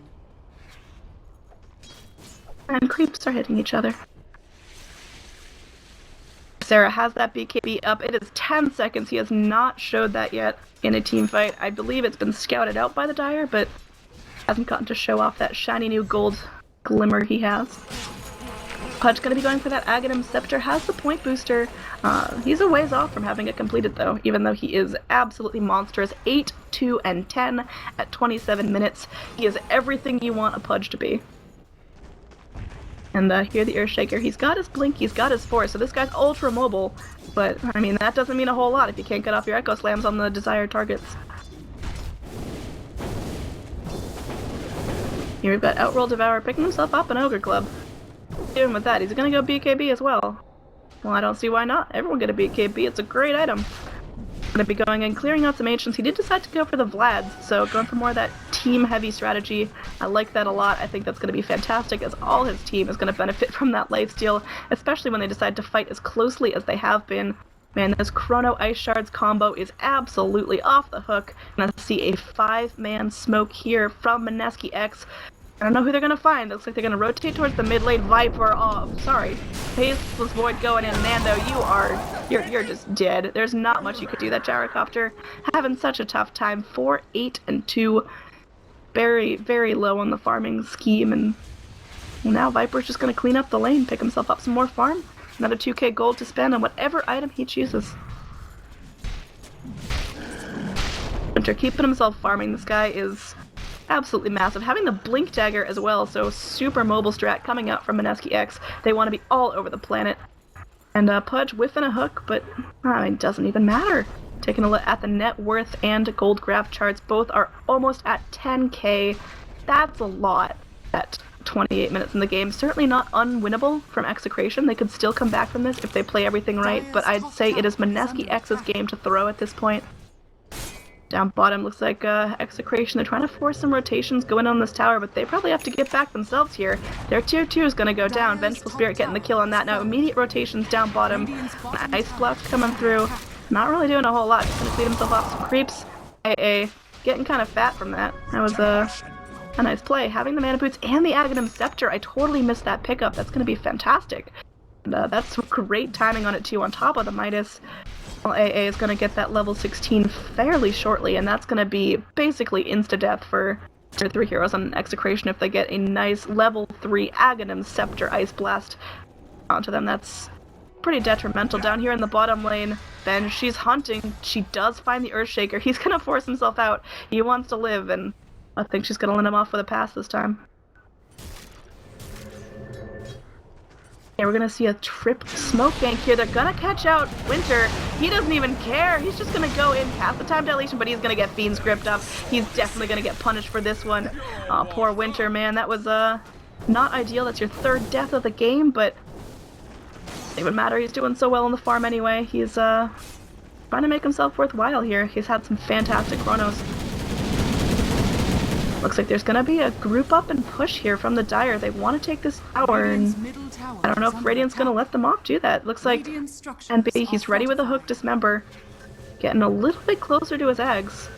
And creeps are hitting each other. Sarah has that BKB up. It is 10 seconds. He has not showed that yet in a team fight. I believe it's been scouted out by the Dire, but hasn't gotten to show off that shiny new gold glimmer he has. Pudge going to be going for that Aghanim Scepter, has the point booster. He's a ways off from having it completed though, even though he is absolutely monstrous. 8, 2, and 10 at 27 minutes. He is everything you want a Pudge to be. And here the Earthshaker, he's got his Blink, he's got his Force, so this guy's ultra mobile, but I mean that doesn't mean a whole lot if you can't get off your Echo Slams on the desired targets. Here we've got Outroll Devour picking himself up an Ogre Club. Even with that, he's gonna go BKB as well. Well, I don't see why not. Everyone get a BKB, it's a great item. Gonna be going and clearing out some Ancients. He did decide to go for the Vlads, so going for more of that team-heavy strategy. I like that a lot. I think that's gonna be fantastic, as all his team is gonna benefit from that lifesteal, especially when they decide to fight as closely as they have been. Man, this Chrono Ice Shards combo is absolutely off the hook. Gonna see a 5-man smoke here from Mineski-X. I don't know who they're gonna find. Looks like they're gonna rotate towards the mid lane. Viper, oh, sorry. Faceless Void going in. Nando, you're just dead. There's not much you could do. That Gyrocopter having such a tough time. 4, 8, and 2. Very, very low on the farming scheme, and now Viper's just gonna clean up the lane, pick himself up some more farm. Another 2k gold to spend on whatever item he chooses. Winter keeping himself farming. This guy is absolutely massive. Having the Blink Dagger as well, so super mobile strat coming out from Mineski-X. They want to be all over the planet. And Pudge whiffing a hook, but I mean, doesn't even matter. Taking a look at the net worth and gold graph charts, both are almost at 10k. That's a lot at 28 minutes in the game. Certainly not unwinnable from Execration. They could still come back from this if they play everything right, but I'd say it is Mineski-X's game to throw at this point. Down bottom looks like Execration. They're trying to force some rotations going on this tower, but they probably have to get back themselves here. Their tier 2 is going to go down. Vengeful Spirit getting the kill on that. Now immediate rotations down bottom. Ice Blast coming through. Not really doing a whole lot. Just going to clean himself off some creeps. AA getting kind of fat from that. That was a nice play. Having the Mana Boots and the Aghanim Scepter, I totally missed that pickup. That's going to be fantastic. And that's great timing on it too, on top of the Midas. Well, AA is going to get that level 16 fairly shortly, and that's going to be basically insta-death for tier 3 heroes on Execration if they get a nice level 3 Aghanim Scepter Ice Blast onto them. That's pretty detrimental. Down here in the bottom lane, Ben, she's hunting. She does find the Earthshaker. He's going to force himself out. He wants to live, and I think she's going to let him off with a pass this time. Yeah, we're gonna see a trip smoke gank here. They're gonna catch out Winter. He doesn't even care. He's just gonna go in, cast the time dilation, but he's gonna get Fiend's Gripped up. He's definitely gonna get punished for this one. Oh, poor Winter, man. That was not ideal. That's your 3rd death of the game, but it doesn't even matter. He's doing so well on the farm anyway. He's trying to make himself worthwhile here. He's had some fantastic chronos. Looks like there's gonna be a group up and push here from the Dire. They want to take this tower, and I don't know if Radiant's gonna let them off do that. Looks like NB, he's ready with a hook dismember. Getting a little bit closer to his eggs.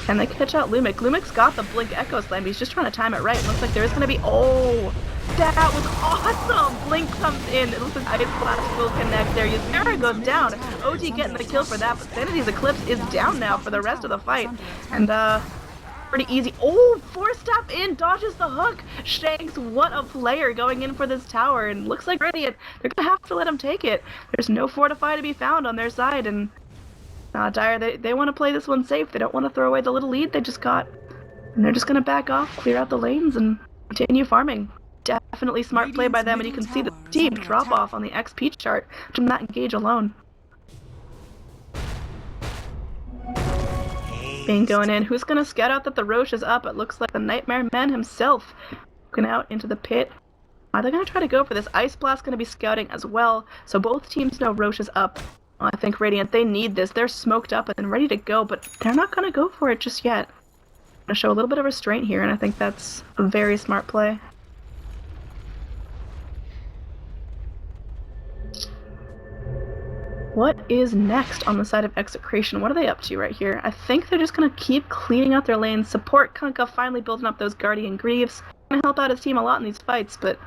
Can they catch out Lumik? Lumik's got the Blink Echo Slam, he's just trying to time it right. Looks like there is gonna be, oh, that was awesome! Blink comes in, it looks like Ice Blast will connect there. Ysera goes down. OG getting the kill for that, but Sanity's Eclipse is down now for the rest of the fight. And pretty easy. Oh, 4-step in, dodges the hook. Shanks, what a player going in for this tower, and looks like Radiant, they're gonna have to let him take it. There's no Fortify to be found on their side, and Dire, they want to play this one safe. They don't want to throw away the little lead they just got. And they're just gonna back off, clear out the lanes, and continue farming. Definitely smart play by them, and you can see the steep drop off on the XP chart from that engage alone. Bane going in. Who's gonna scout out that the Roche is up? It looks like the Nightmare Man himself looking out into the pit. Are they gonna try to go for this? Ice Blast gonna be scouting as well, so both teams know Roche is up. Well, I think Radiant, they need this. They're smoked up and ready to go, but they're not gonna go for it just yet. I'm gonna show a little bit of restraint here, and I think that's a very smart play. What is next on the side of Execration? What are they up to right here? I think they're just going to keep cleaning out their lanes. Support Kunkka finally building up those Guardian Greaves. Going to help out his team a lot in these fights, but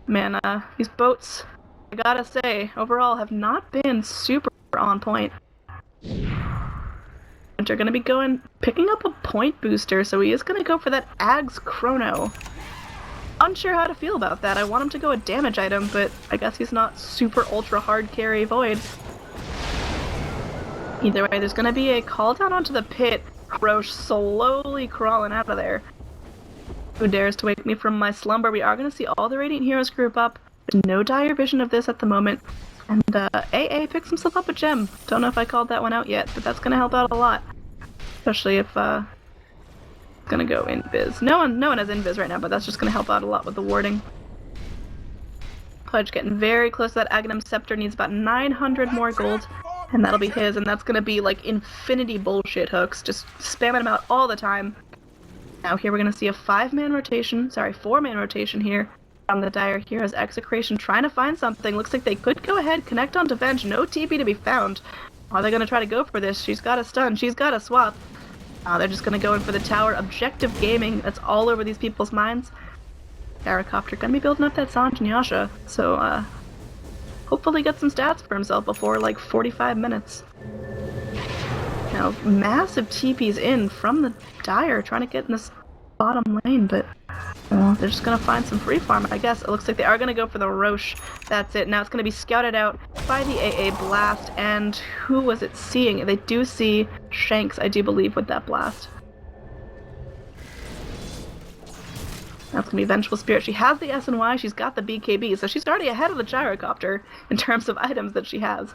man, these boats, I gotta say, overall have not been super on point. Winter going to be picking up a point booster, so he is going to go for that Ags Chrono. unsure how to feel about that. I want him to go a damage item, but I guess he's not super ultra hard carry Void. Either way, there's gonna be a call down onto the pit. Roche slowly crawling out of there. Who dares to wake me from my slumber? We are gonna see all the Radiant Heroes group up. There's no dire vision of this at the moment. And AA picks himself up a gem. Don't know if I called that one out yet, but that's gonna help out a lot. Especially if gonna go invis. No one has invis right now, but that's just gonna help out a lot with the warding. Pudge getting very close to that Aghanim Scepter, needs about 900 more gold, and that'll be his, and that's gonna be like infinity bullshit hooks, just spamming them out all the time. Now here we're gonna see a 4-man rotation here on the Dire Heroes. Execration trying to find something. Looks like they could go ahead, connect onto Venge, no TP to be found. Are they gonna try to go for this? She's got a stun, she's got a swap. They're just gonna go in for the tower. Objective gaming, that's all over these people's minds. Gyrocopter gonna be building up that Sanj and Yasha, so hopefully get some stats for himself before like 45 minutes. Now, massive TP's in from the Dire, trying to get in this bottom lane, but they're just gonna find some free farm, I guess. It looks like they are gonna go for the Roche. That's it. Now it's gonna be scouted out by the AA blast, and who was it seeing? They do see Shanks, I do believe, with that blast. That's gonna be Vengeful Spirit. She has the SNY, she's got the BKB, so she's already ahead of the Gyrocopter in terms of items that she has.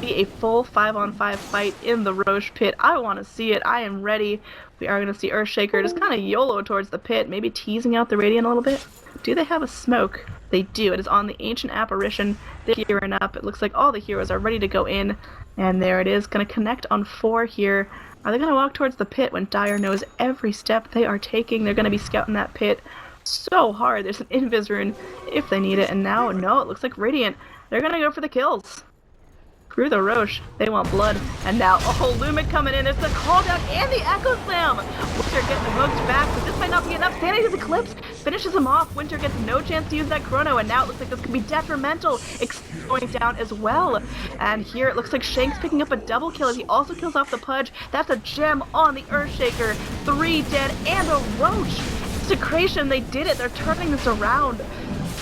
Be a full 5-on-5 fight in the Roche pit. I want to see it. I am ready. We are going to see Earthshaker just kind of YOLO towards the pit, maybe teasing out the Radiant a little bit. Do they have a smoke? They do. It is on the Ancient Apparition. They're gearing up. It looks like all the heroes are ready to go in, and there it is. Going to connect on 4 here. Are they going to walk towards the pit when Dire knows every step they are taking? They're going to be scouting that pit so hard. There's an invis rune if they need it, and now, no, it looks like Radiant. They're going to go for the kills. Screw the Roche, they want blood. And now, oh, Lumic coming in, there's the call down and the Echo Slam! Winter getting hooked back, but this might not be enough. Sanity's Eclipse finishes him off. Winter gets no chance to use that Chrono, and now it looks like this could be detrimental. It's going down as well. And here it looks like Shanks picking up a double kill as he also kills off the Pudge. That's a gem on the Earthshaker. 3 dead and a Roche. Execration, they did it, they're turning this around.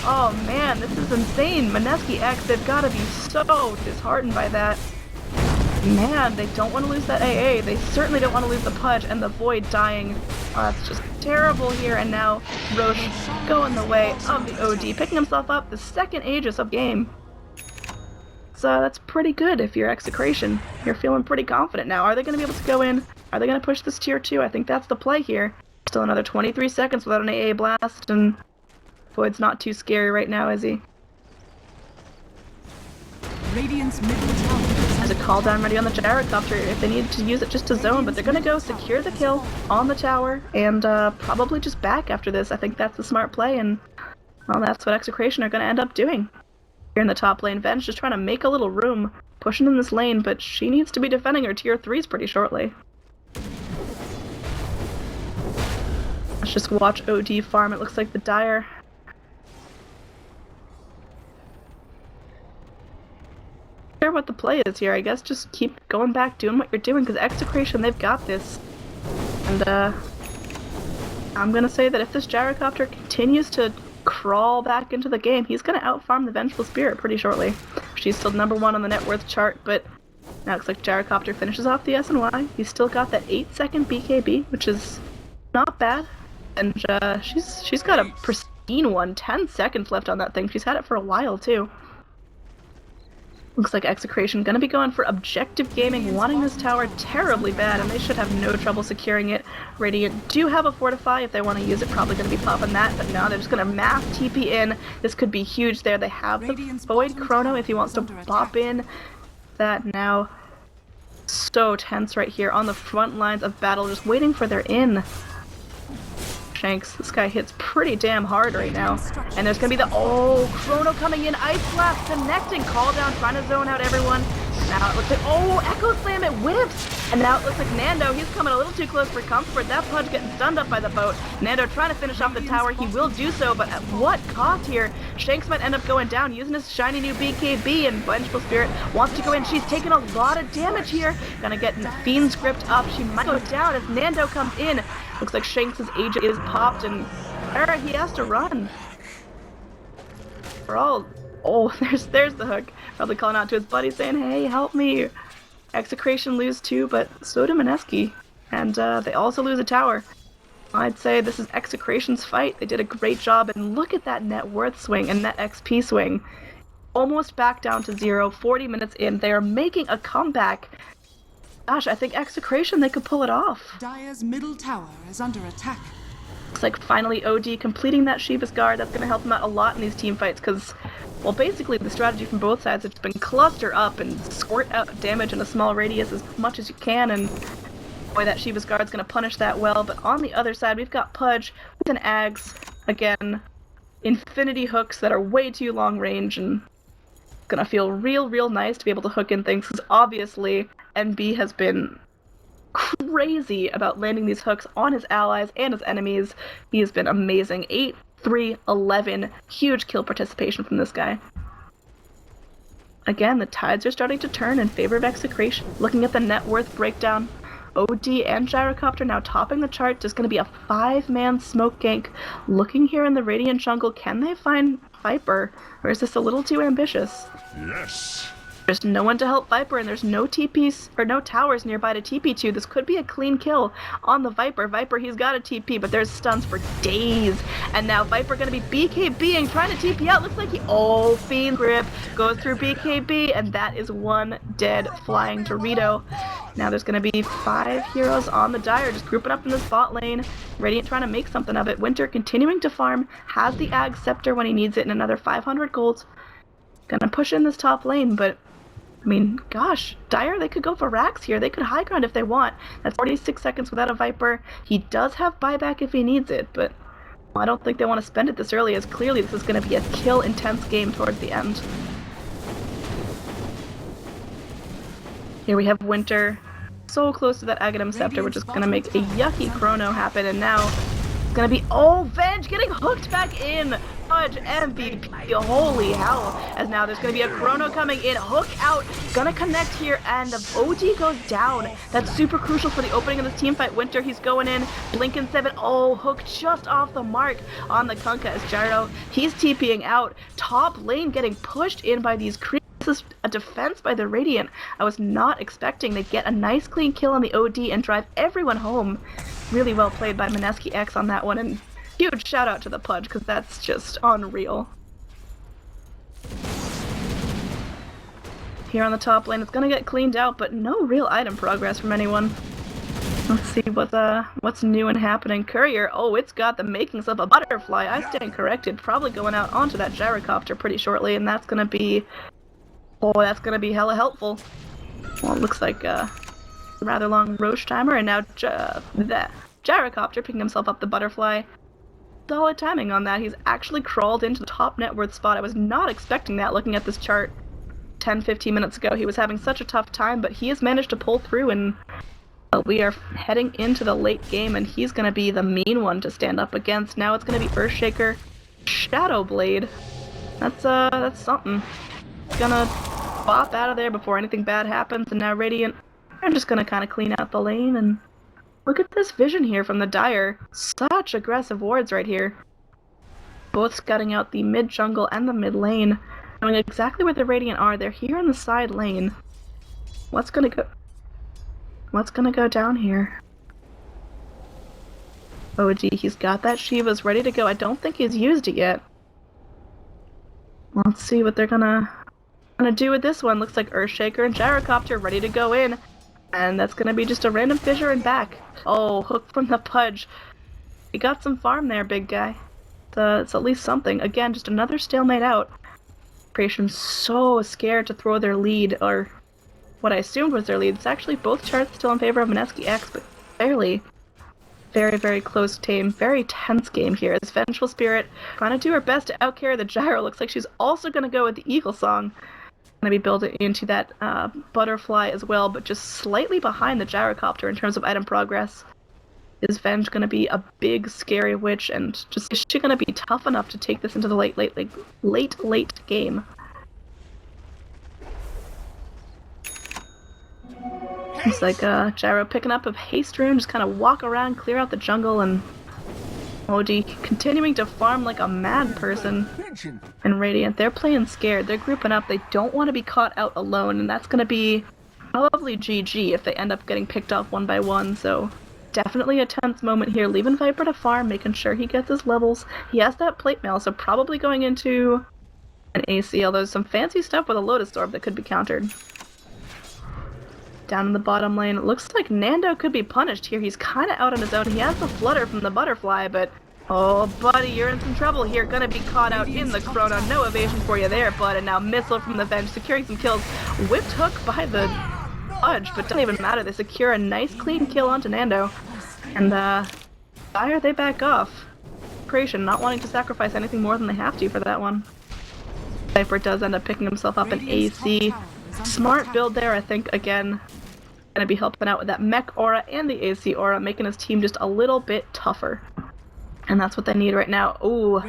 Oh man, this is insane. Mineski-X, they've got to be so disheartened by that. Man, they don't want to lose that AA. They certainly don't want to lose the Pudge and the Void dying. It's just terrible here. And now Roche going the way of the OD, picking himself up the second Aegis of game. So that's pretty good if you're Execration. You're feeling pretty confident now. Are they going to be able to go in? Are they going to push this tier 2? I think that's the play here. Still another 23 seconds without an AA blast, and Void's not too scary right now, is he? Radiant's middle tower. There's a call down ready on the Gyrocopter if they need to use it just to zone, but they're gonna go secure the kill on the tower and probably just back after this. I think that's the smart play, and well, that's what Execration are gonna end up doing. Here in the top lane, Venge just trying to make a little room, pushing in this lane, but she needs to be defending her tier 3s pretty shortly. Let's just watch OD farm. It looks like the Dire. Sure what the play is here. I guess just keep going back, doing what you're doing, because Execration, they've got this. And I'm gonna say that if this Gyrocopter continues to crawl back into the game, he's gonna outfarm the Vengeful Spirit pretty shortly. She's still #1 on the net worth chart, but now it looks like Gyrocopter finishes off the SNY. He's still got that 8-second BKB, which is not bad. And she's got a pristine one, 10 seconds left on that thing. She's had it for a while too. Looks like Execration gonna be going for objective gaming, wanting this tower terribly bad, and they should have no trouble securing it. Radiant do have a Fortify if they want to use it, probably gonna be popping that, but no, they're just gonna mass TP in. This could be huge there. They have the Void Chrono if he wants to pop in that now. So tense right here on the front lines of battle, just waiting for their in. Shanks, this guy hits pretty damn hard right now. And there's gonna be the Chrono coming in, Ice Blast connecting, call down, trying to zone out everyone. Now it looks like, oh, Echo Slam, it whiffs! And now it looks like Nando, he's coming a little too close for comfort. That Pudge getting stunned up by the boat. Nando trying to finish off the tower. He will do so, but at what cost here? Shanks might end up going down using his shiny new BKB, and Vengeful Spirit wants to go in. She's taking a lot of damage here. Gonna get Fiend's Grip up. She might go down as Nando comes in. Looks like Shanks' age is popped, and he has to run. For all... Oh, there's the hook. Probably calling out to his buddy saying, hey, help me. Execration lose too, but so do Mineski. And they also lose a tower. I'd say this is Execration's fight. They did a great job, and look at that net worth swing and net XP swing. Almost back down to 0, 40 minutes in. They are making a comeback. Gosh, I think Execration, they could pull it off. Dire's middle tower is under attack. Looks like finally OD completing that Shiva's Guard. That's going to help him out a lot in these team fights, because, well, basically the strategy from both sides has been cluster up and squirt out damage in a small radius as much as you can, and boy, that Shiva's Guard's going to punish that well. But on the other side, we've got Pudge with an Ags. Again, infinity hooks that are way too long range, and it's going to feel real nice to be able to hook in things, because obviously NB has been crazy about landing these hooks on his allies and his enemies. He has been amazing. 8, 3, 11. Huge kill participation from this guy. Again, the tides are starting to turn in favor of Execration. Looking at the net worth breakdown, OD and Gyrocopter now topping the chart. There's going to be a 5-man smoke gank. Looking here in the Radiant jungle, can they find Viper? Or is this a little too ambitious? Yes. There's no one to help Viper, and there's no TPs, or no towers nearby to TP to. This could be a clean kill on the Viper. Viper, he's got a TP, but there's stuns for days. And now Viper gonna be BKBing, trying to TP out. Looks like he, Fiend Grip goes through BKB, and that is one dead flying Dorito. Now there's gonna be 5 heroes on the Dire, just grouping up in this bot lane. Radiant trying to make something of it. Winter continuing to farm, has the Ag Scepter when he needs it, and another 500 gold. Gonna push in this top lane, but I mean, gosh, Dire, they could go for racks here. They could high ground if they want. That's 46 seconds without a Viper. He does have buyback if he needs it, but I don't think they want to spend it this early, as clearly this is going to be a kill-intense game towards the end. Here we have Winter, so close to that Aghanim Scepter, which is going to make a yucky chrono happen, and now it's going to be, Venge getting hooked back in! Pudge MVP, holy hell, as now there's going to be a chrono coming in, hook out, gonna connect here, and the OD goes down. That's super crucial for the opening of this team fight. Winter, he's going in, Blinken 7, hook just off the mark on the Kunkka as Gyro, he's TPing out, top lane getting pushed in by these creeps. This is a defense by the Radiant. I was not expecting to get a nice clean kill on the OD and drive everyone home. Really well played by Mineski-X on that one, and huge shout out to the Pudge, because that's just unreal. Here on the top lane, it's gonna get cleaned out, but no real item progress from anyone. Let's see what's new and happening. Courier, it's got the makings of a butterfly. I stand corrected. Probably going out onto that Gyrocopter pretty shortly, and that's gonna be hella helpful. Well, it looks like a rather long Roche timer, and now the Gyrocopter picking himself up the butterfly. Solid timing on that. He's actually crawled into the top net worth spot. I was not expecting that looking at this chart 10-15 minutes ago. He was having such a tough time, but he has managed to pull through, and we are heading into the late game, and he's going to be the mean one to stand up against. Now it's going to be Earthshaker, Shadow Blade. That's something. He's gonna bop out of there before anything bad happens, and now Radiant, they're just gonna kind of clean out the lane, and look at this vision here from the Dire. Such aggressive wards right here. Both scouting out the mid jungle and the mid lane, knowing exactly where the Radiant are. They're here in the side lane. What's gonna go down here? Oh gee, he's got that Shiva's ready to go. I don't think he's used it yet. Let's see what they're gonna do with this one. Looks like Earthshaker and Gyrocopter ready to go in. And that's gonna be just a random fissure and back. Hook from the Pudge. You got some farm there, big guy. It's at least something. Again, just another stalemate out. Creation's so scared to throw their lead, or what I assumed was their lead. It's actually both charts still in favor of Mineski-X, but barely. Very close tame, very tense game here. As Vengeful Spirit trying to do her best to outcarry the Gyro. Looks like she's also gonna go with the Eagle Song. Gonna be built into that butterfly as well, but just slightly behind the gyrocopter in terms of item progress. Is Venge gonna be a big scary witch, and just is she gonna be tough enough to take this into the late game? It's like Gyro picking up a haste rune, just kind of walk around, clear out the jungle, and OD continuing to farm like a mad person. And Radiant, they're playing scared. They're grouping up. They don't want to be caught out alone, and that's going to be probably GG if they end up getting picked off one by one. So definitely a tense moment here. Leaving Viper to farm, making sure he gets his levels. He has that plate mail, so probably going into an AC, although there's some fancy stuff with a Lotus Orb that could be countered. Down in the bottom lane, it looks like Nando could be punished here. He's kind of out on his own. He has the flutter from the butterfly, but oh, buddy, you're in some trouble here. Gonna be caught out in the Chrono. No evasion for you there, bud. And now Missile from the Venge, securing some kills. Whipped hook by the Fudge, but doesn't even matter. They secure a nice clean kill onto Nando. And, Fire, they back off. Execration, not wanting to sacrifice anything more than they have to for that one. Viper does end up picking himself up an AC. Smart build there, I think, again. Gonna be helping out with that mech aura and the AC aura, making his team just a little bit tougher. And that's what they need right now. Ooh,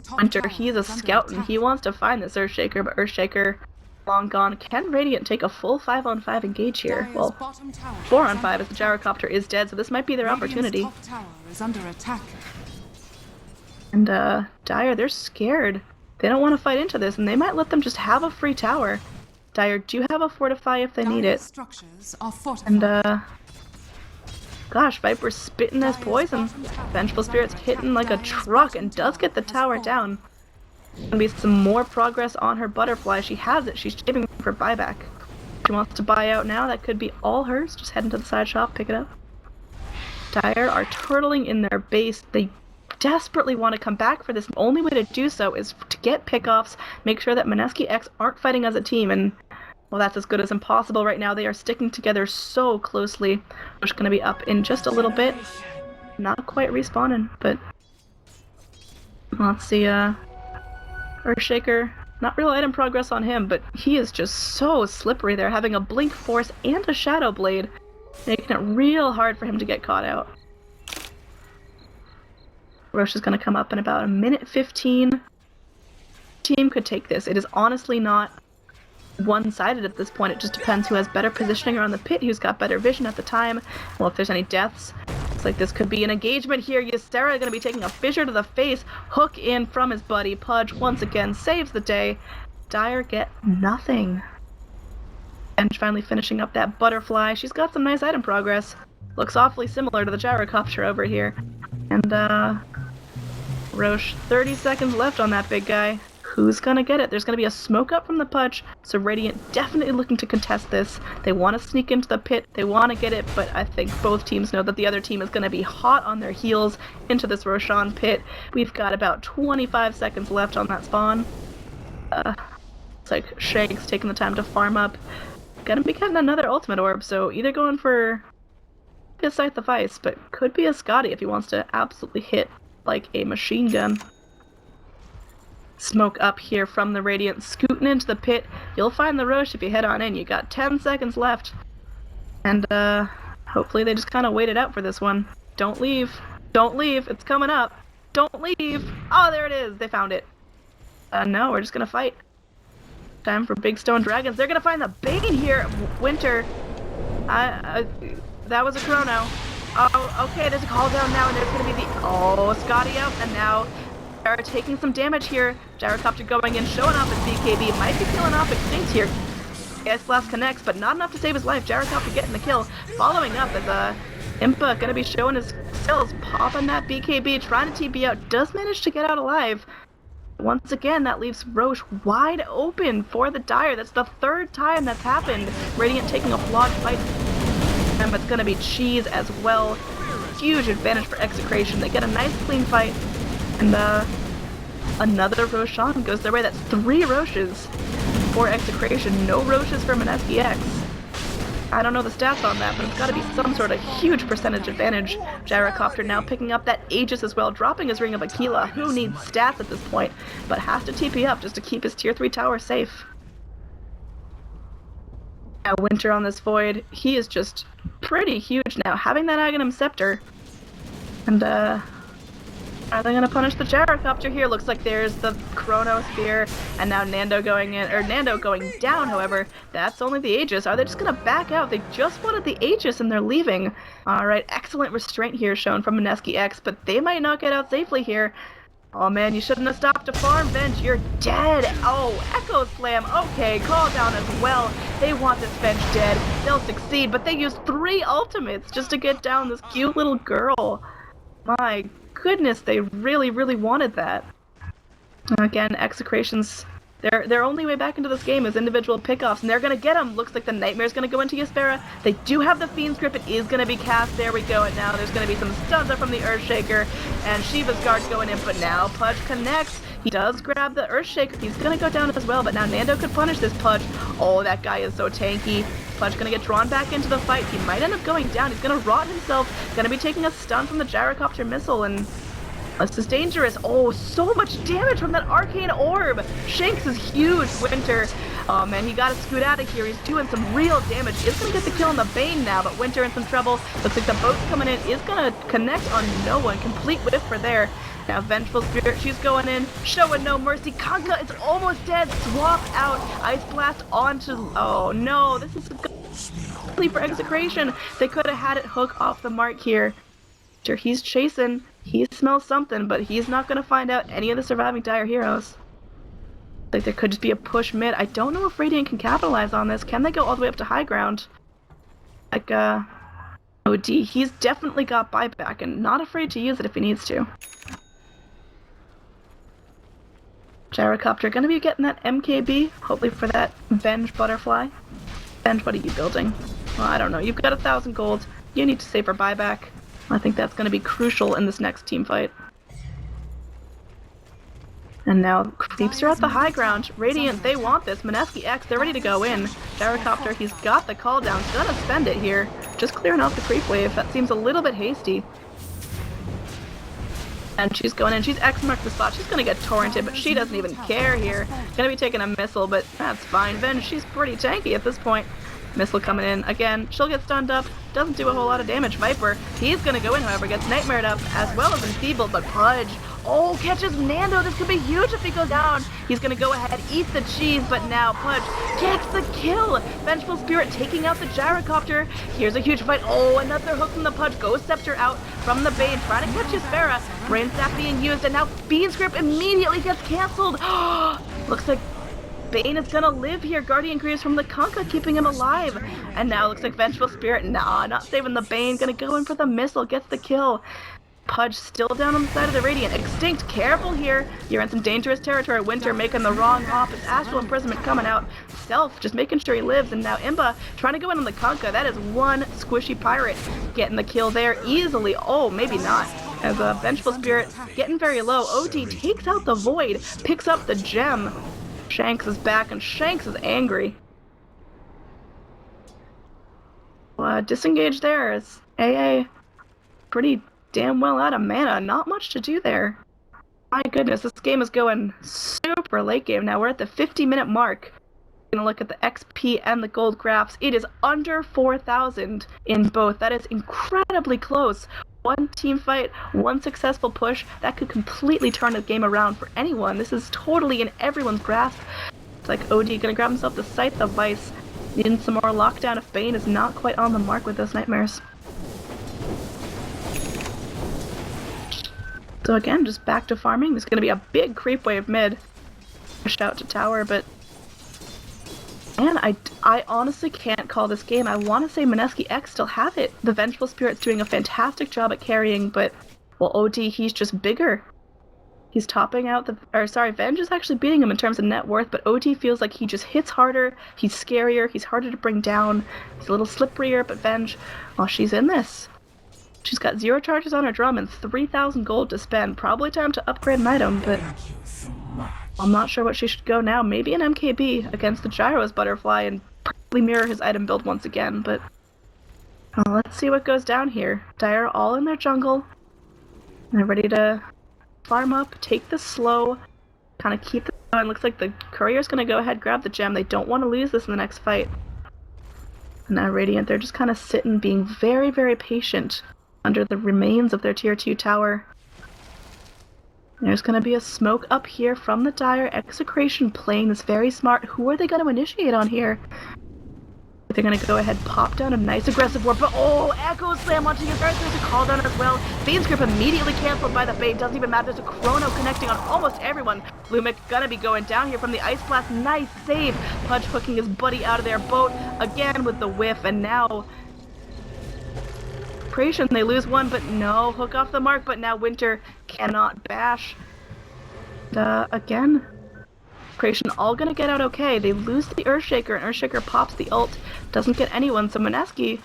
Hunter, he's a scout and he wants to find this Earthshaker, but Earthshaker long gone. Can Radiant take a full 5-on-5 engage here? Well, 4-on-5 as the gyrocopter is dead, so this might be their opportunity. And Dire, they're scared. They don't want to fight into this, and they might let them just have a free tower. Dire do have a fortify if they need it. And gosh, Viper's spitting this poison. Vengeful Spirit's hitting like a truck and does get the tower down. Gonna be some more progress on her butterfly. She has it. She's saving for buyback. She wants to buy out now. That could be all hers. Just head into the side shop, pick it up. Dire are turtling in their base. They desperately want to come back for this. The only way to do so is to get pickoffs, make sure that Mineski-X aren't fighting as a team, and well, that's as good as impossible right now. They are sticking together so closely. We're just going to be up in just a little bit. Not quite respawning, but let's see, Earthshaker, not real item progress on him, but he is just so slippery there, having a Blink Force and a Shadow Blade, making it real hard for him to get caught out. Roche is going to come up in about a minute 15. Team could take this. It is honestly not one-sided at this point. It just depends who has better positioning around the pit, who's got better vision at the time. Well, if there's any deaths, looks like this could be an engagement here. Ysera going to be taking a fissure to the face. Hook in from his buddy. Pudge once again saves the day. Dire get nothing. And finally finishing up that butterfly. She's got some nice item progress. Looks awfully similar to the gyrocopter over here. And Roche, 30 seconds left on that big guy. Who's gonna get it? There's gonna be a smoke up from the Pudge, so Radiant definitely looking to contest this. They want to sneak into the pit, they want to get it, but I think both teams know that the other team is gonna be hot on their heels into this Roshan pit. We've got about 25 seconds left on that spawn. It's like Shank's taking the time to farm up. Gonna be getting another ultimate orb, so either going for a Scythe of Ice, but could be a Scotty if he wants to absolutely hit like a machine gun. Smoke up here from the Radiant, scooting into the pit. You'll find the Roche if you head on in. You got 10 seconds left. And hopefully they just kind of wait it out for this one. Don't leave. Don't leave. It's coming up. Don't leave. Oh, there it is. They found it. No, we're just gonna fight. Time for Big Stone Dragons. They're gonna find the Bane here. Winter. That was a Chrono. Oh, okay, there's a call down now, and there's going to be the... Oh, Scotty out, and now they're taking some damage here. Gyrocopter going in, showing off his BKB. Might be killing off Extinct here. Ice Blast connects, but not enough to save his life. Gyrocopter getting the kill. Following up as Impa going to be showing his skills. Popping that BKB, trying to TP out. Does manage to get out alive. Once again, that leaves Roche wide open for the Dire. That's the third time that's happened. Radiant taking a flawed fight. And it's going to be cheese as well. Huge advantage for Execration. They get a nice clean fight. And another Roshan goes their way. That's 3 Roches for Execration. No Roches for Mineski-X. I don't know the stats on that, but it's got to be some sort of huge percentage advantage. Gyrocopter now picking up that Aegis as well, dropping his Ring of Aquila. Who needs stats at this point, but has to TP up just to keep his tier 3 tower safe. Now Winter on this Void, he is just pretty huge now, having that Aghanim Scepter. And are they gonna punish the Gyrocopter here? Looks like there's the Chrono Spear, and now Nando going in, or Nando going down, however. That's only the Aegis. Are they just gonna back out? They just wanted the Aegis and they're leaving. Alright, excellent restraint here shown from Mineski-X, but they might not get out safely here. Oh man, you shouldn't have stopped to farm, Venge. You're dead. Oh, Echo Slam. Okay, call down as well. They want this Venge dead. They'll succeed, but they used 3 ultimates just to get down this cute little girl. My goodness, they really, really wanted that. Again, Execration's their only way back into this game is individual pickoffs, and they're gonna get them. Looks like the Nightmare's gonna go into Yspera. They do have the Fiend's Grip. It is gonna be cast. There we go. And now there's gonna be some stuns up from the Earthshaker, and Shiva's Guard's going in. But now Pudge connects. He does grab the Earthshaker. He's gonna go down as well. But now Nando could punish this Pudge. Oh, that guy is so tanky. Pudge gonna get drawn back into the fight. He might end up going down. He's gonna rot himself. Gonna be taking a stun from the Gyrocopter missile, and this is dangerous. Oh, so much damage from that Arcane Orb. Shanks is huge, Winter. Oh man, he gotta scoot out of here. He's doing some real damage. He's gonna get the kill on the Bane now, but Winter in some trouble. Looks like the boat's coming in. Is gonna connect on no one. Complete whiff for there. Now Vengeful Spirit, she's going in, showing no mercy. Kanka is almost dead. Swap out. Ice Blast onto... Oh no, this is for Execration. They could have had it hook off the mark here. He's chasing. He smells something, but he's not going to find out any of the surviving Dire Heroes. Like, there could just be a push mid. I don't know if Radiant can capitalize on this. Can they go all the way up to high ground? Like, OD, he's definitely got buyback and not afraid to use it if he needs to. Gyrocopter gonna be getting that MKB, hopefully for that Venge Butterfly. Venge, what are you building? Well, I don't know. You've got 1,000 gold. You need to save for buyback. I think that's going to be crucial in this next team fight. And now creeps are at the high ground. Radiant, they want this. Mineski-X, they're ready to go in. Gyrocopter, he's got the call down. He's gonna spend it here. Just clearing off the creep wave. That seems a little bit hasty. And she's going in. She's X-marked the spot. She's gonna get torrented, but she doesn't even care here. Gonna be taking a missile, but that's fine. Venge, she's pretty tanky at this point. Missile coming in. Again, she'll get stunned up. Doesn't do a whole lot of damage. Viper, he's gonna go in, however, gets Nightmared up, as well as Enfeebled, but Pudge, oh, catches Nando. This could be huge if he goes down. He's gonna go ahead, eat the cheese, but now Pudge gets the kill. Vengeful Spirit taking out the Gyrocopter. Here's a huge fight. Oh, another hook from the Pudge. Ghost Scepter out from the Bane, trying to catch Yspera. Brain Staff being used, and now Fiend's Grip immediately gets cancelled. Looks like Bane is gonna live here. Guardian Greaves from the Kanka keeping him alive. And now looks like Vengeful Spirit, nah, not saving the Bane. Gonna go in for the missile, gets the kill. Pudge still down on the side of the Radiant. Extinct, careful here. You're in some dangerous territory. Winter making the wrong hop. It's Astral Imprisonment coming out. Self just making sure he lives. And now Imba trying to go in on the Kanka. That is one squishy pirate getting the kill there easily. Oh, maybe not. As a Vengeful Spirit getting very low. OD takes out the Void, picks up the gem. Shanks is back, and Shanks is angry. Disengage there as AA pretty damn well out of mana. Not much to do there. My goodness, this game is going super late game now. We're at the 50-minute mark. Gonna look at the XP and the gold graphs. It is under 4,000 in both. That is incredibly close. One team fight, one successful push, that could completely turn the game around for anyone. This is totally in everyone's grasp. It's like OD gonna grab himself the Scythe of Vice. Needing some more lockdown if Bane is not quite on the mark with those nightmares. So again, just back to farming. There's gonna be a big creep wave mid. Pushed out to tower, but man, I honestly can't call this game. I want to say Mineski-X still have it. The Vengeful Spirit's doing a fantastic job at carrying, but, well, OD, he's just bigger. He's topping out Venge is actually beating him in terms of net worth, but OD feels like he just hits harder, he's scarier, he's harder to bring down, he's a little slipperier, but Venge, well, she's in this. She's got 0 charges on her drum and 3,000 gold to spend. Probably time to upgrade an item, but I'm not sure what she should go now. Maybe an MKB against the Gyro's Butterfly and probably mirror his item build once again, but let's see what goes down here. Dire all in their jungle. And they're ready to farm up, take this slow, kind of keep it going. Looks like the courier's going to go ahead grab the gem. They don't want to lose this in the next fight. And now Radiant, they're just kind of sitting, being very, very patient under the remains of their tier 2 tower. There's going to be a smoke up here from the Dire. Execration playing this very smart. Who are they going to initiate on here? They're going to go ahead, pop down a nice aggressive warp, but oh, Echo Slam onto his Earth. There's a call down as well. Bane's grip immediately canceled by the Bane. Doesn't even matter. There's a Chrono connecting on almost everyone. Lumic gonna be going down here from the Ice Blast. Nice save. Pudge hooking his buddy out of their boat again with the whiff, and now Creation, they lose one, but no, hook off the mark, but now Winter cannot bash. Again, Creation all gonna get out okay. They lose the Earthshaker, and Earthshaker pops the ult. Doesn't get anyone, so Mineski,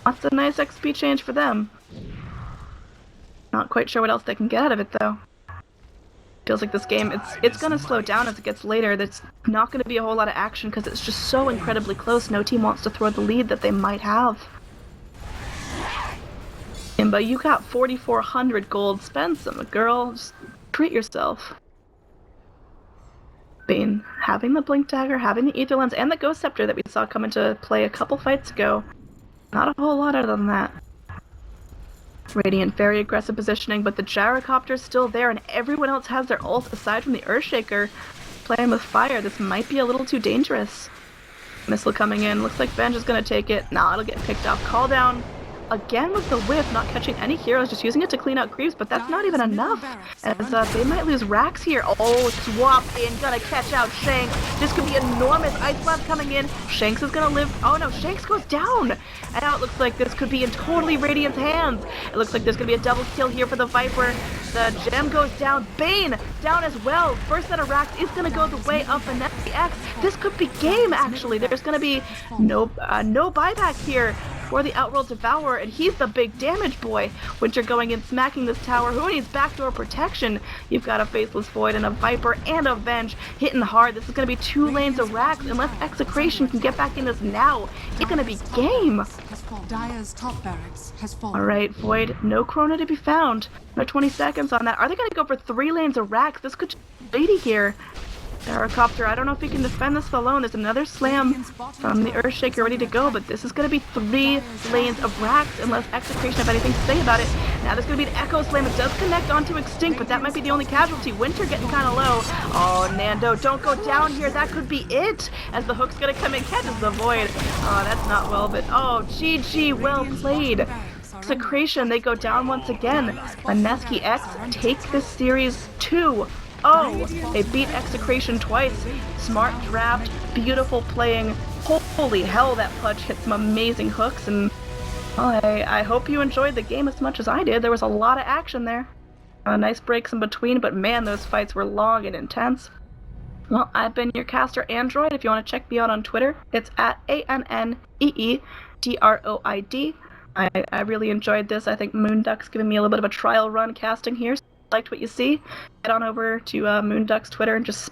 that's a nice XP change for them. Not quite sure what else they can get out of it, though. Feels like this game, it's gonna slow down as it gets later. There's not gonna be a whole lot of action because it's just so incredibly close. No team wants to throw the lead that they might have. But you got 4,400 gold. Spend some, girl. Just treat yourself. Bane having the Blink Dagger, having the Aether Lens, and the Ghost Scepter that we saw come into play a couple fights ago. Not a whole lot other than that. Radiant, very aggressive positioning, but the Gyrocopter's still there, and everyone else has their ult aside from the Earthshaker. Playing with fire, this might be a little too dangerous. Missile coming in, looks like Venge is gonna take it. Nah, it'll get picked off. Call down. Again with the whiff, not catching any heroes, just using it to clean out creeps, but that's not even enough, as they might lose Rax here. Oh, swap in, gonna catch out Shanks. This could be enormous. Ice Blast coming in. Shanks is gonna live. Oh no, Shanks goes down! And now it looks like this could be in totally Radiant's hands. It looks like there's gonna be a double kill here for the Viper. The gem goes down. Bane down as well. First set of Rax is gonna go the way of Mineski-X. This could be game, actually. There's gonna be no buyback here for the Outworld Devourer, and he's the big damage boy. Winter going in, smacking this tower. Who needs backdoor protection? You've got a Faceless Void and a Viper and a Venge hitting hard. This is going to be 2 lanes of Rax. Unless Execration can get back in this now, it's going to be game. Dire's top barracks has fallen. Alright, Void, no Chrono to be found. No 20 seconds on that. Are they going to go for 3 lanes of Rax? This could be 80 here. Gyrocopter, I don't know if he can defend this alone. There's another slam from the Earthshaker ready to go, but this is going to be 3 lanes of Rax unless Execration have anything to say about it. Now there's going to be an Echo Slam. It does connect onto Extinct, but that might be the only casualty. Winter getting kind of low. Oh, Nando, don't go down here. That could be it, as the hook's going to come in, catches the Void. Oh, that's not well, but oh, GG, well played. Execration, they go down once again. Mineski-X take this series 2. Oh, they beat Execration twice. Smart draft, beautiful playing. Holy hell, that Pudge hit some amazing hooks, and well, I hope you enjoyed the game as much as I did. There was a lot of action there. Nice breaks in between, but man, those fights were long and intense. Well, I've been your caster Android. If you want to check me out on Twitter, it's at ANNEEDROID. I really enjoyed this. I think Min.X giving me a little bit of a trial run casting here. Liked what you see, head on over to Min.X Twitter and just